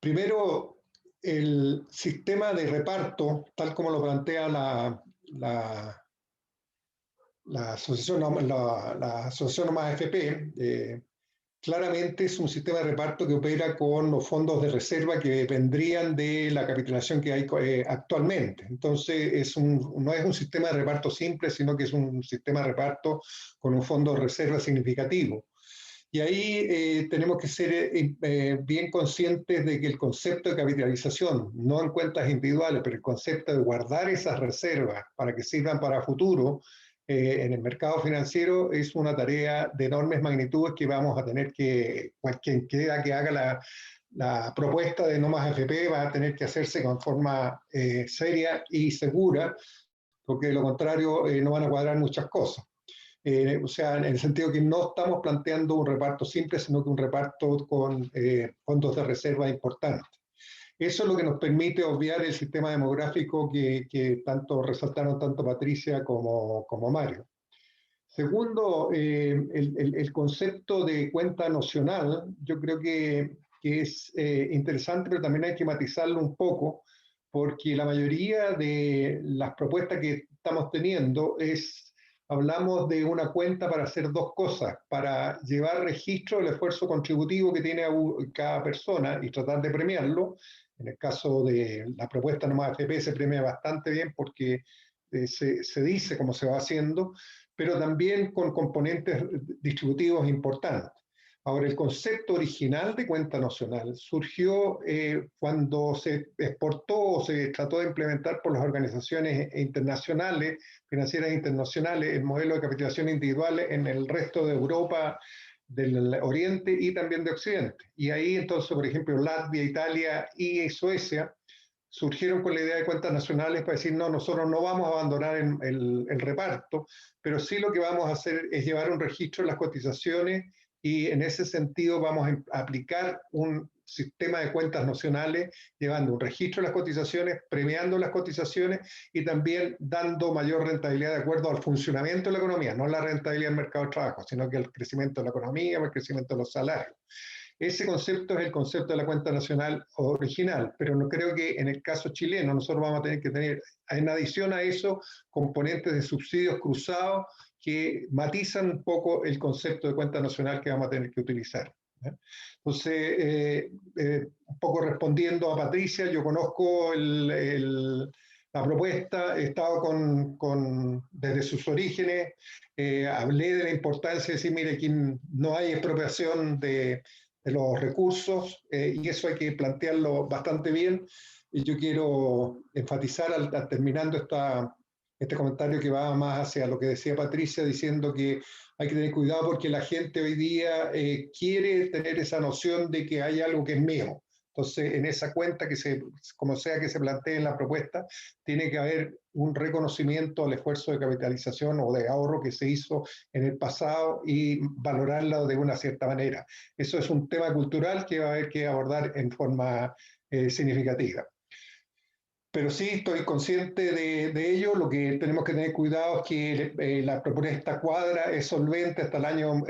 Primero, el sistema de reparto, tal como lo plantea la asociación No Más AFP, claramente es un sistema de reparto que opera con los fondos de reserva que vendrían de la capitalización que hay actualmente. Entonces, no es un sistema de reparto simple, sino que es un sistema de reparto con un fondo de reserva significativo. Y ahí tenemos que ser bien conscientes de que el concepto de capitalización, no en cuentas individuales, pero el concepto de guardar esas reservas para que sirvan para futuro en el mercado financiero es una tarea de enormes magnitudes que vamos a tener quien quiera que haga la propuesta de No Más AFP va a tener que hacerse con forma seria y segura, porque de lo contrario no van a cuadrar muchas cosas. O sea, en el sentido que no estamos planteando un reparto simple, sino que un reparto con fondos de reserva importantes. Eso es lo que nos permite obviar el sistema demográfico que tanto resaltaron tanto Patricia como Mario. Segundo, el concepto de cuenta nocional, yo creo que es interesante, pero también hay que matizarlo un poco, porque la mayoría de las propuestas que estamos teniendo es hablamos de una cuenta para hacer dos cosas, para llevar registro del esfuerzo contributivo que tiene cada persona y tratar de premiarlo. En el caso de la propuesta Nomás AFP se premia bastante bien porque se dice cómo se va haciendo, pero también con componentes distributivos importantes. Ahora, el concepto original de cuenta nacional surgió cuando se exportó o se trató de implementar por las organizaciones internacionales, financieras internacionales, el modelo de capitalización individual en el resto de Europa, del Oriente y también de Occidente. Y ahí entonces, por ejemplo, Latvia, Italia y Suecia surgieron con la idea de cuentas nacionales para decir, no, nosotros no vamos a abandonar el reparto, pero sí lo que vamos a hacer es llevar un registro de las cotizaciones y en ese sentido vamos a aplicar un sistema de cuentas nacionales, llevando un registro de las cotizaciones, premiando las cotizaciones y también dando mayor rentabilidad de acuerdo al funcionamiento de la economía, no la rentabilidad del mercado de trabajo, sino que el crecimiento de la economía, el crecimiento de los salarios. Ese concepto es el concepto de la cuenta nacional original, pero no creo que en el caso chileno nosotros vamos a tener que tener, en adición a eso, componentes de subsidios cruzados que matizan un poco el concepto de cuenta nacional que vamos a tener que utilizar. Entonces, un poco respondiendo a Patricia, yo conozco la propuesta, he estado desde sus orígenes, hablé de la importancia de decir, mire, aquí no hay expropiación de los recursos, y eso hay que plantearlo bastante bien, y yo quiero enfatizar terminando este comentario que va más hacia lo que decía Patricia, diciendo que hay que tener cuidado porque la gente hoy día quiere tener esa noción de que hay algo que es mío. Entonces, en esa cuenta, como sea que se plantee en la propuesta, tiene que haber un reconocimiento al esfuerzo de capitalización o de ahorro que se hizo en el pasado y valorarlo de una cierta manera. Eso es un tema cultural que va a haber que abordar en forma significativa. Pero sí estoy consciente de ello. Lo que tenemos que tener cuidado es que la propuesta cuadra, es solvente hasta el año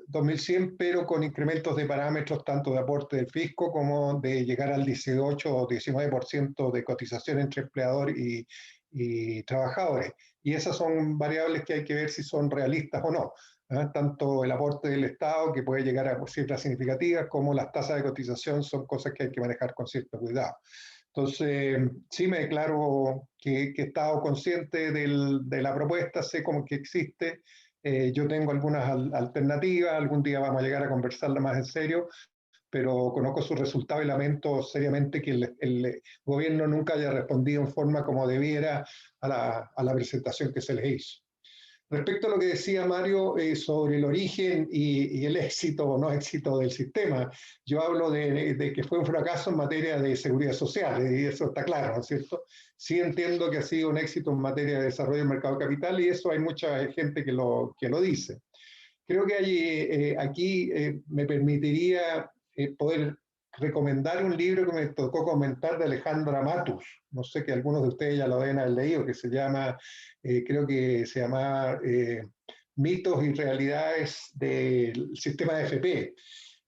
2100, pero con incrementos de parámetros tanto de aporte del fisco como de llegar al 18 o 19% de cotización entre empleador y trabajadores. Y esas son variables que hay que ver si son realistas o no. Tanto el aporte del Estado, que puede llegar a cifras significativas, como las tasas de cotización son cosas que hay que manejar con cierto cuidado. Entonces, sí me declaro que he estado consciente de la propuesta, sé cómo que existe, yo tengo algunas alternativas, algún día vamos a llegar a conversarla más en serio, pero conozco sus resultados y lamento seriamente que el gobierno nunca haya respondido en forma como debiera a la presentación que se les hizo. Respecto a lo que decía Mario sobre el origen y el éxito o no éxito del sistema, yo hablo de que fue un fracaso en materia de seguridad social, y eso está claro, ¿no es cierto? Sí entiendo que ha sido un éxito en materia de desarrollo del mercado de capital y eso hay mucha gente que lo dice. Creo que aquí me permitiría poder recomendar un libro que me tocó comentar de Alejandra Matus, no sé que algunos de ustedes ya lo deben haber leído, que se llama, creo que se llama Mitos y Realidades del Sistema de AFP.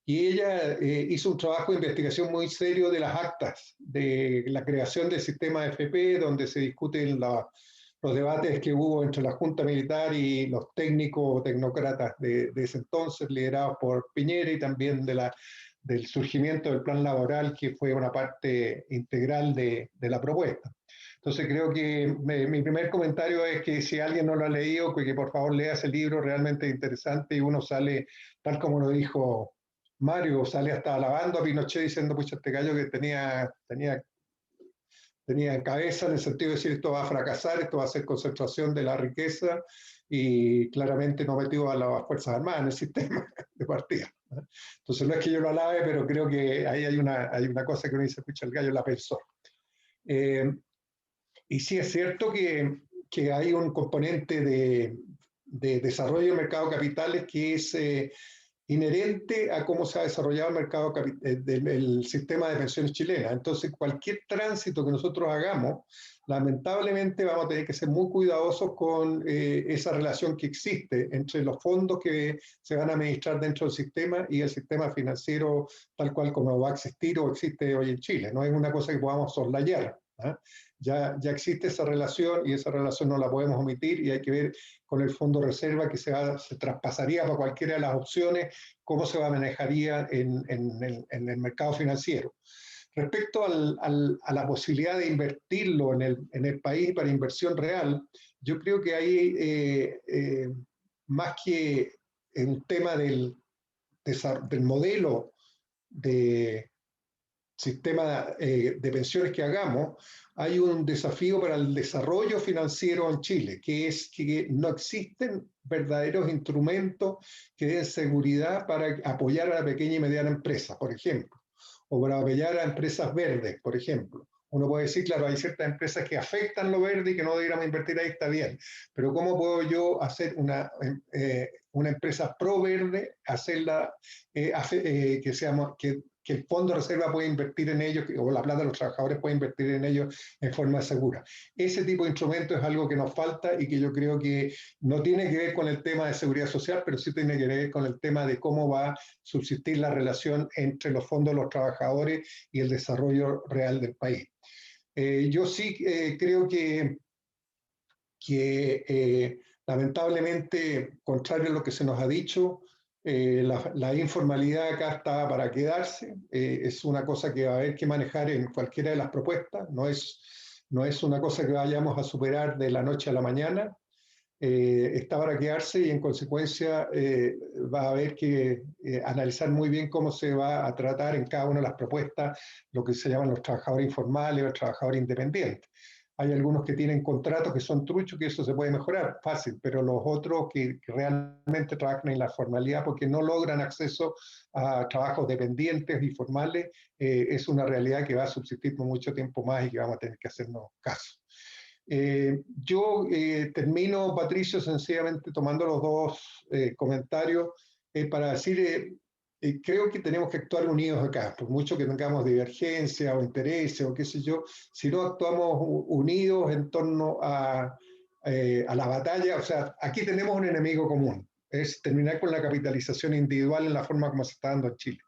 Y ella hizo un trabajo de investigación muy serio de las actas de la creación del sistema de AFP, donde se discuten los debates que hubo entre la Junta Militar y los técnicos o tecnócratas de ese entonces, liderados por Piñera, y también del surgimiento del plan laboral, que fue una parte integral de la propuesta. Entonces creo que mi primer comentario es que si alguien no lo ha leído, que por favor lea ese libro, realmente interesante, y uno sale, tal como lo dijo Mario, sale hasta alabando a Pinochet diciendo, pucha, este gallo que tenía cabeza, en el sentido de decir, esto va a fracasar, esto va a ser concentración de la riqueza, y claramente no metió a las Fuerzas Armadas en el sistema de partida. Entonces no es que yo lo alabe, pero creo que ahí hay una cosa que uno dice, escucha, el gallo la pensó. Y sí es cierto que hay un componente de desarrollo del mercado de capitales que es inherente a cómo se ha desarrollado el mercado del sistema de pensiones chilenas. Entonces, cualquier tránsito que nosotros hagamos, lamentablemente vamos a tener que ser muy cuidadosos con esa relación que existe entre los fondos que se van a administrar dentro del sistema y el sistema financiero tal cual como va a existir o existe hoy en Chile. No es una cosa que podamos soslayar. ¿ah? Ya existe esa relación y esa relación no la podemos omitir y hay que ver con el fondo reserva que se traspasaría para cualquiera de las opciones, cómo se manejaría en el mercado financiero. Respecto a la posibilidad de invertirlo en el país para inversión real, yo creo que hay más que un tema del modelo de sistema de pensiones que hagamos, hay un desafío para el desarrollo financiero en Chile, que es que no existen verdaderos instrumentos que den seguridad para apoyar a la pequeña y mediana empresa, por ejemplo, o para apoyar a empresas verdes, por ejemplo. Uno puede decir, claro, hay ciertas empresas que afectan lo verde y que no deberíamos invertir ahí, está bien, pero ¿cómo puedo yo hacer una empresa pro verde, hacerla que el fondo de reserva puede invertir en ellos, o la plata de los trabajadores puede invertir en ellos en forma segura? Ese tipo de instrumento es algo que nos falta y que yo creo que no tiene que ver con el tema de seguridad social, pero sí tiene que ver con el tema de cómo va a subsistir la relación entre los fondos de los trabajadores y el desarrollo real del país. Yo sí creo que lamentablemente, contrario a lo que se nos ha dicho, la informalidad acá está para quedarse. Es una cosa que va a haber que manejar en cualquiera de las propuestas. No es una cosa que vayamos a superar de la noche a la mañana. Está para quedarse y en consecuencia va a haber que analizar muy bien cómo se va a tratar en cada una de las propuestas lo que se llaman los trabajadores informales o los trabajadores independientes. Hay algunos que tienen contratos que son truchos, que eso se puede mejorar, fácil, pero los otros que realmente trabajan en la formalidad porque no logran acceso a trabajos dependientes y formales, es una realidad que va a subsistir por mucho tiempo más y que vamos a tener que hacernos caso. Yo termino, Patricio, sencillamente tomando los dos comentarios para decir, creo que tenemos que actuar unidos acá, por mucho que tengamos divergencia o intereses o qué sé yo, si no actuamos unidos en torno a la batalla, o sea, aquí tenemos un enemigo común, es terminar con la capitalización individual en la forma como se está dando en Chile.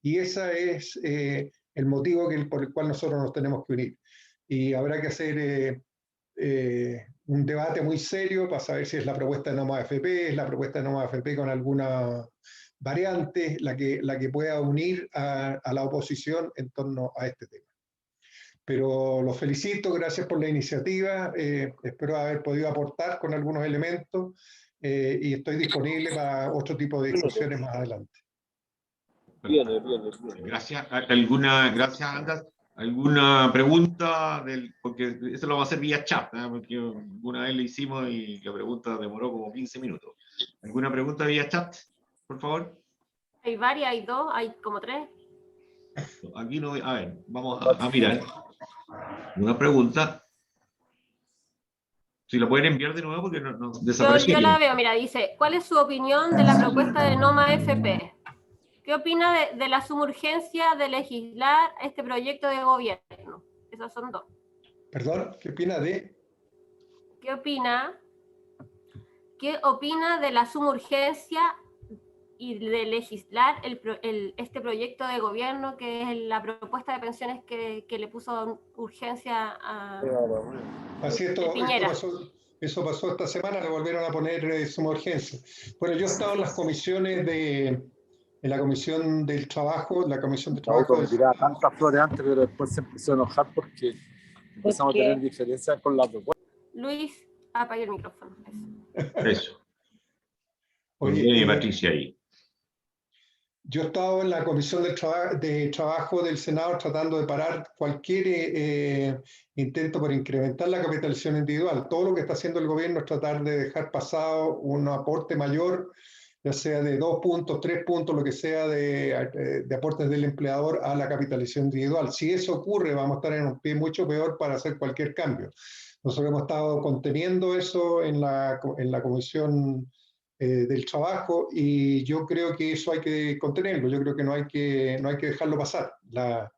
Y ese es el motivo por el cual nosotros nos tenemos que unir. Y habrá que hacer un debate muy serio para saber si es la propuesta de Noma AFP, es la propuesta de Noma AFP con alguna variante, la que pueda unir a la oposición en torno a este tema. Pero los felicito, gracias por la iniciativa, espero haber podido aportar con algunos elementos y estoy disponible para otro tipo de discusiones más adelante. Bien. Gracias. Gracias, Andas. ¿Alguna pregunta? Porque eso lo vamos a hacer vía chat, ¿eh? Porque una vez lo hicimos y la pregunta demoró como 15 minutos. ¿Alguna pregunta vía chat, por favor? Hay varias, hay dos, hay como tres. Aquí no, a ver, vamos a mirar. Una pregunta. Si la pueden enviar de nuevo porque no desapareció. Yo la veo, mira, dice, ¿cuál es su opinión de la propuesta de Noma AFP? ¿Qué opina de la sumurgencia de legislar este proyecto de gobierno? Esas son dos. Perdón, ¿qué opina de? ¿Qué opina de la sumurgencia y de legislar este proyecto de gobierno, que es la propuesta de pensiones que le puso urgencia a Piñera? Eso pasó esta semana, le volvieron a poner suma urgencia. Bueno, yo he estado en las comisiones en la comisión del trabajo, la comisión de trabajo. Tiraba tantas flores antes, pero después se empezó a enojar porque empezamos a tener diferencias con la propuesta. Luis, apague el micrófono. Eso. Oye, Patricia ahí. Yo he estado en la comisión de trabajo del Senado tratando de parar cualquier intento por incrementar la capitalización individual. Todo lo que está haciendo el gobierno es tratar de dejar pasado un aporte mayor, ya sea de 2 puntos, 3 puntos, lo que sea de aportes del empleador a la capitalización individual. Si eso ocurre, vamos a estar en un pie mucho peor para hacer cualquier cambio. Nosotros hemos estado conteniendo eso en la comisión del trabajo y yo creo que eso hay que contenerlo. Yo creo que no hay que dejarlo pasar, la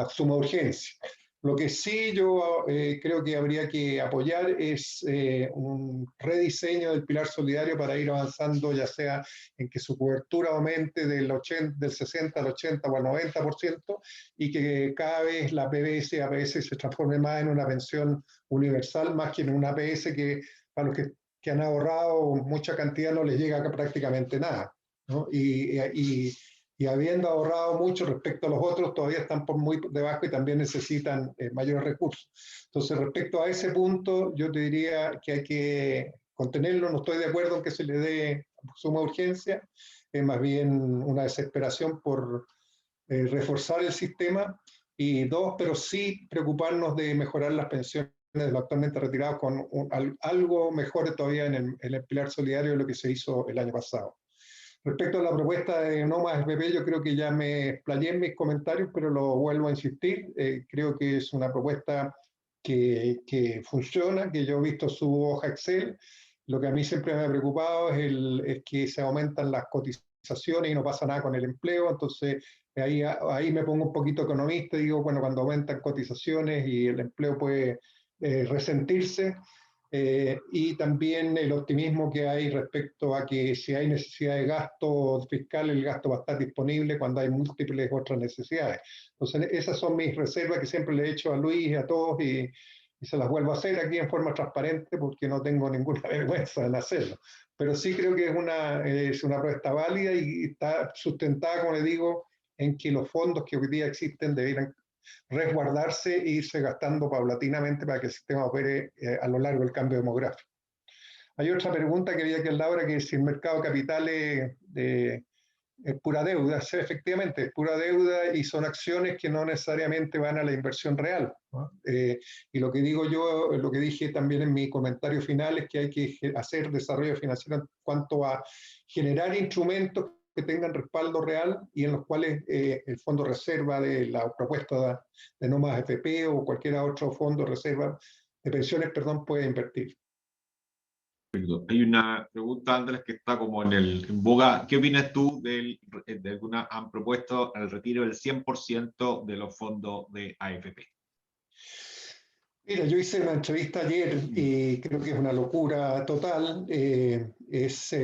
suma urgencia. Lo que sí yo creo que habría que apoyar es un rediseño del pilar solidario para ir avanzando, ya sea en que su cobertura aumente del 60 al 80 o al 90%, y que cada vez la PBS, APS se transforme más en una pensión universal, más que en una APS que para los que han ahorrado mucha cantidad no les llega prácticamente nada, ¿no? Y habiendo ahorrado mucho respecto a los otros, todavía están por muy debajo y también necesitan mayores recursos. Entonces, respecto a ese punto, yo te diría que hay que contenerlo. No estoy de acuerdo en que se le dé suma urgencia, es más bien una desesperación por reforzar el sistema. Y dos, pero sí preocuparnos de mejorar las pensiones de los actualmente retirados con algo mejor todavía en el pilar solidario de lo que se hizo el año pasado. Respecto a la propuesta de No Más FP, yo creo que ya me explayé en mis comentarios, pero lo vuelvo a insistir. Creo que es una propuesta que funciona, que yo he visto su hoja Excel. Lo que a mí siempre me ha preocupado es que se aumentan las cotizaciones y no pasa nada con el empleo. Entonces, ahí me pongo un poquito economista y digo, bueno, cuando aumentan cotizaciones y el empleo puede resentirse, y también el optimismo que hay respecto a que si hay necesidad de gasto fiscal, el gasto va a estar disponible cuando hay múltiples otras necesidades. Entonces, esas son mis reservas que siempre le he hecho a Luis y a todos, y se las vuelvo a hacer aquí en forma transparente porque no tengo ninguna vergüenza en hacerlo. Pero sí creo que es una propuesta válida y está sustentada, como le digo, en que los fondos que hoy día existen deberían resguardarse e irse gastando paulatinamente para que el sistema opere a lo largo del cambio demográfico. Hay otra pregunta que había que Laura, que si el mercado de capitales es pura deuda. Sí, efectivamente, es pura deuda y son acciones que no necesariamente van a la inversión real, ¿no? Y lo que digo yo, lo que dije también en mi comentario final, es que hay que hacer desarrollo financiero en cuanto a generar instrumentos que tengan respaldo real y en los cuales el fondo reserva de la propuesta de No Más FP o cualquier otro fondo reserva de pensiones, perdón, puede invertir. Hay una pregunta, Andrés, que está como en boga. ¿Qué opinas tú de alguna han propuesto el retiro del 100% de los fondos de AFP? Mira, yo hice una entrevista ayer y creo que es una locura total. Es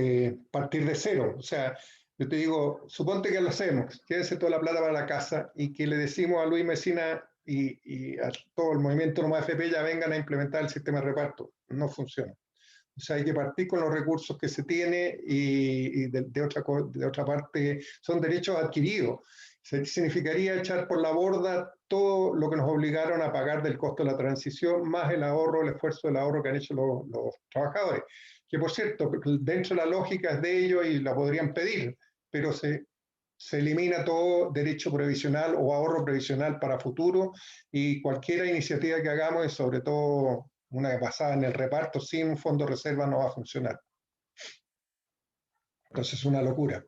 partir de cero. O sea, yo te digo, suponte que lo hacemos, quédese toda la plata para la casa y que le decimos a Luis Mesina y a todo el movimiento No Más FP ya vengan a implementar el sistema de reparto. No funciona. O sea, hay que partir con los recursos que se tiene y de otra parte son derechos adquiridos. Significaría echar por la borda todo lo que nos obligaron a pagar del costo de la transición, más el ahorro, el esfuerzo del ahorro que han hecho los trabajadores. Que por cierto, dentro de la lógica es de ellos y la podrían pedir, pero se elimina todo derecho previsional o ahorro previsional para futuro, y cualquier iniciativa que hagamos, y sobre todo una basada en el reparto sin un fondo de reserva, no va a funcionar. Entonces es una locura.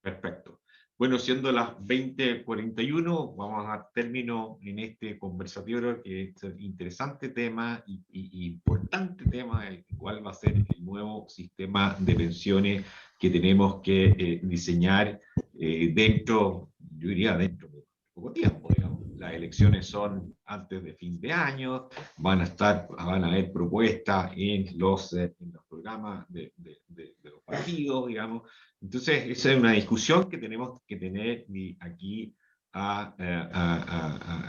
Perfecto. Bueno, siendo las 20:41, vamos a dar término en este conversatorio, que es un interesante tema y importante tema, el cual va a ser el nuevo sistema de pensiones que tenemos que diseñar dentro, yo diría dentro de poco tiempo, digamos. Las elecciones son antes de fin de año, van a haber propuestas en los programas de los partidos, digamos. Entonces, esa es una discusión que tenemos que tener aquí a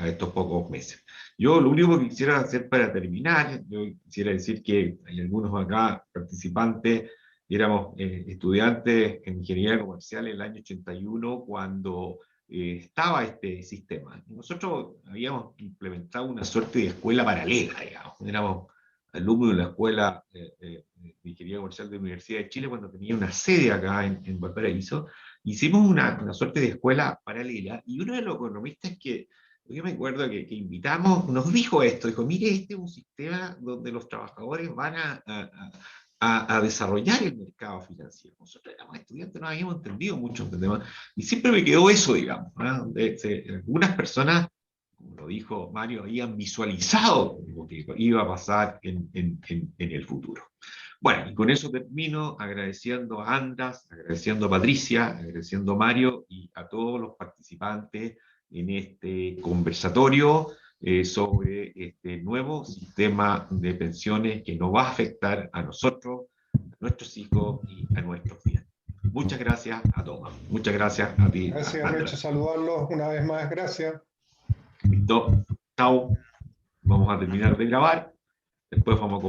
estos pocos meses. Yo lo único que quisiera hacer para terminar, yo quisiera decir que hay algunos acá participantes, éramos estudiantes en ingeniería comercial en el año 81 cuando estaba este sistema. Nosotros habíamos implementado una suerte de escuela paralela, digamos. Éramos alumnos de la Escuela de Ingeniería Comercial de la Universidad de Chile cuando tenía una sede acá en Valparaíso. Hicimos una suerte de escuela paralela y uno de los economistas que yo me acuerdo que invitamos nos dijo esto, dijo, mire, este es un sistema donde los trabajadores van a desarrollar el mercado financiero. Nosotros éramos estudiantes, no habíamos entendido mucho del tema, y siempre me quedó eso, digamos, ¿no? Algunas personas, como lo dijo Mario, habían visualizado lo que iba a pasar en el futuro. Bueno, y con eso termino agradeciendo a Andas, agradeciendo a Patricia, agradeciendo a Mario y a todos los participantes en este conversatorio. sobre este nuevo sistema de pensiones que nos va a afectar a nosotros, a nuestros hijos y a nuestros bienes. Muchas gracias a todos. Muchas gracias a ti. Gracias, Recho, saludarlos una vez más. Gracias. Listo. Chao. Vamos a terminar de grabar. Después vamos a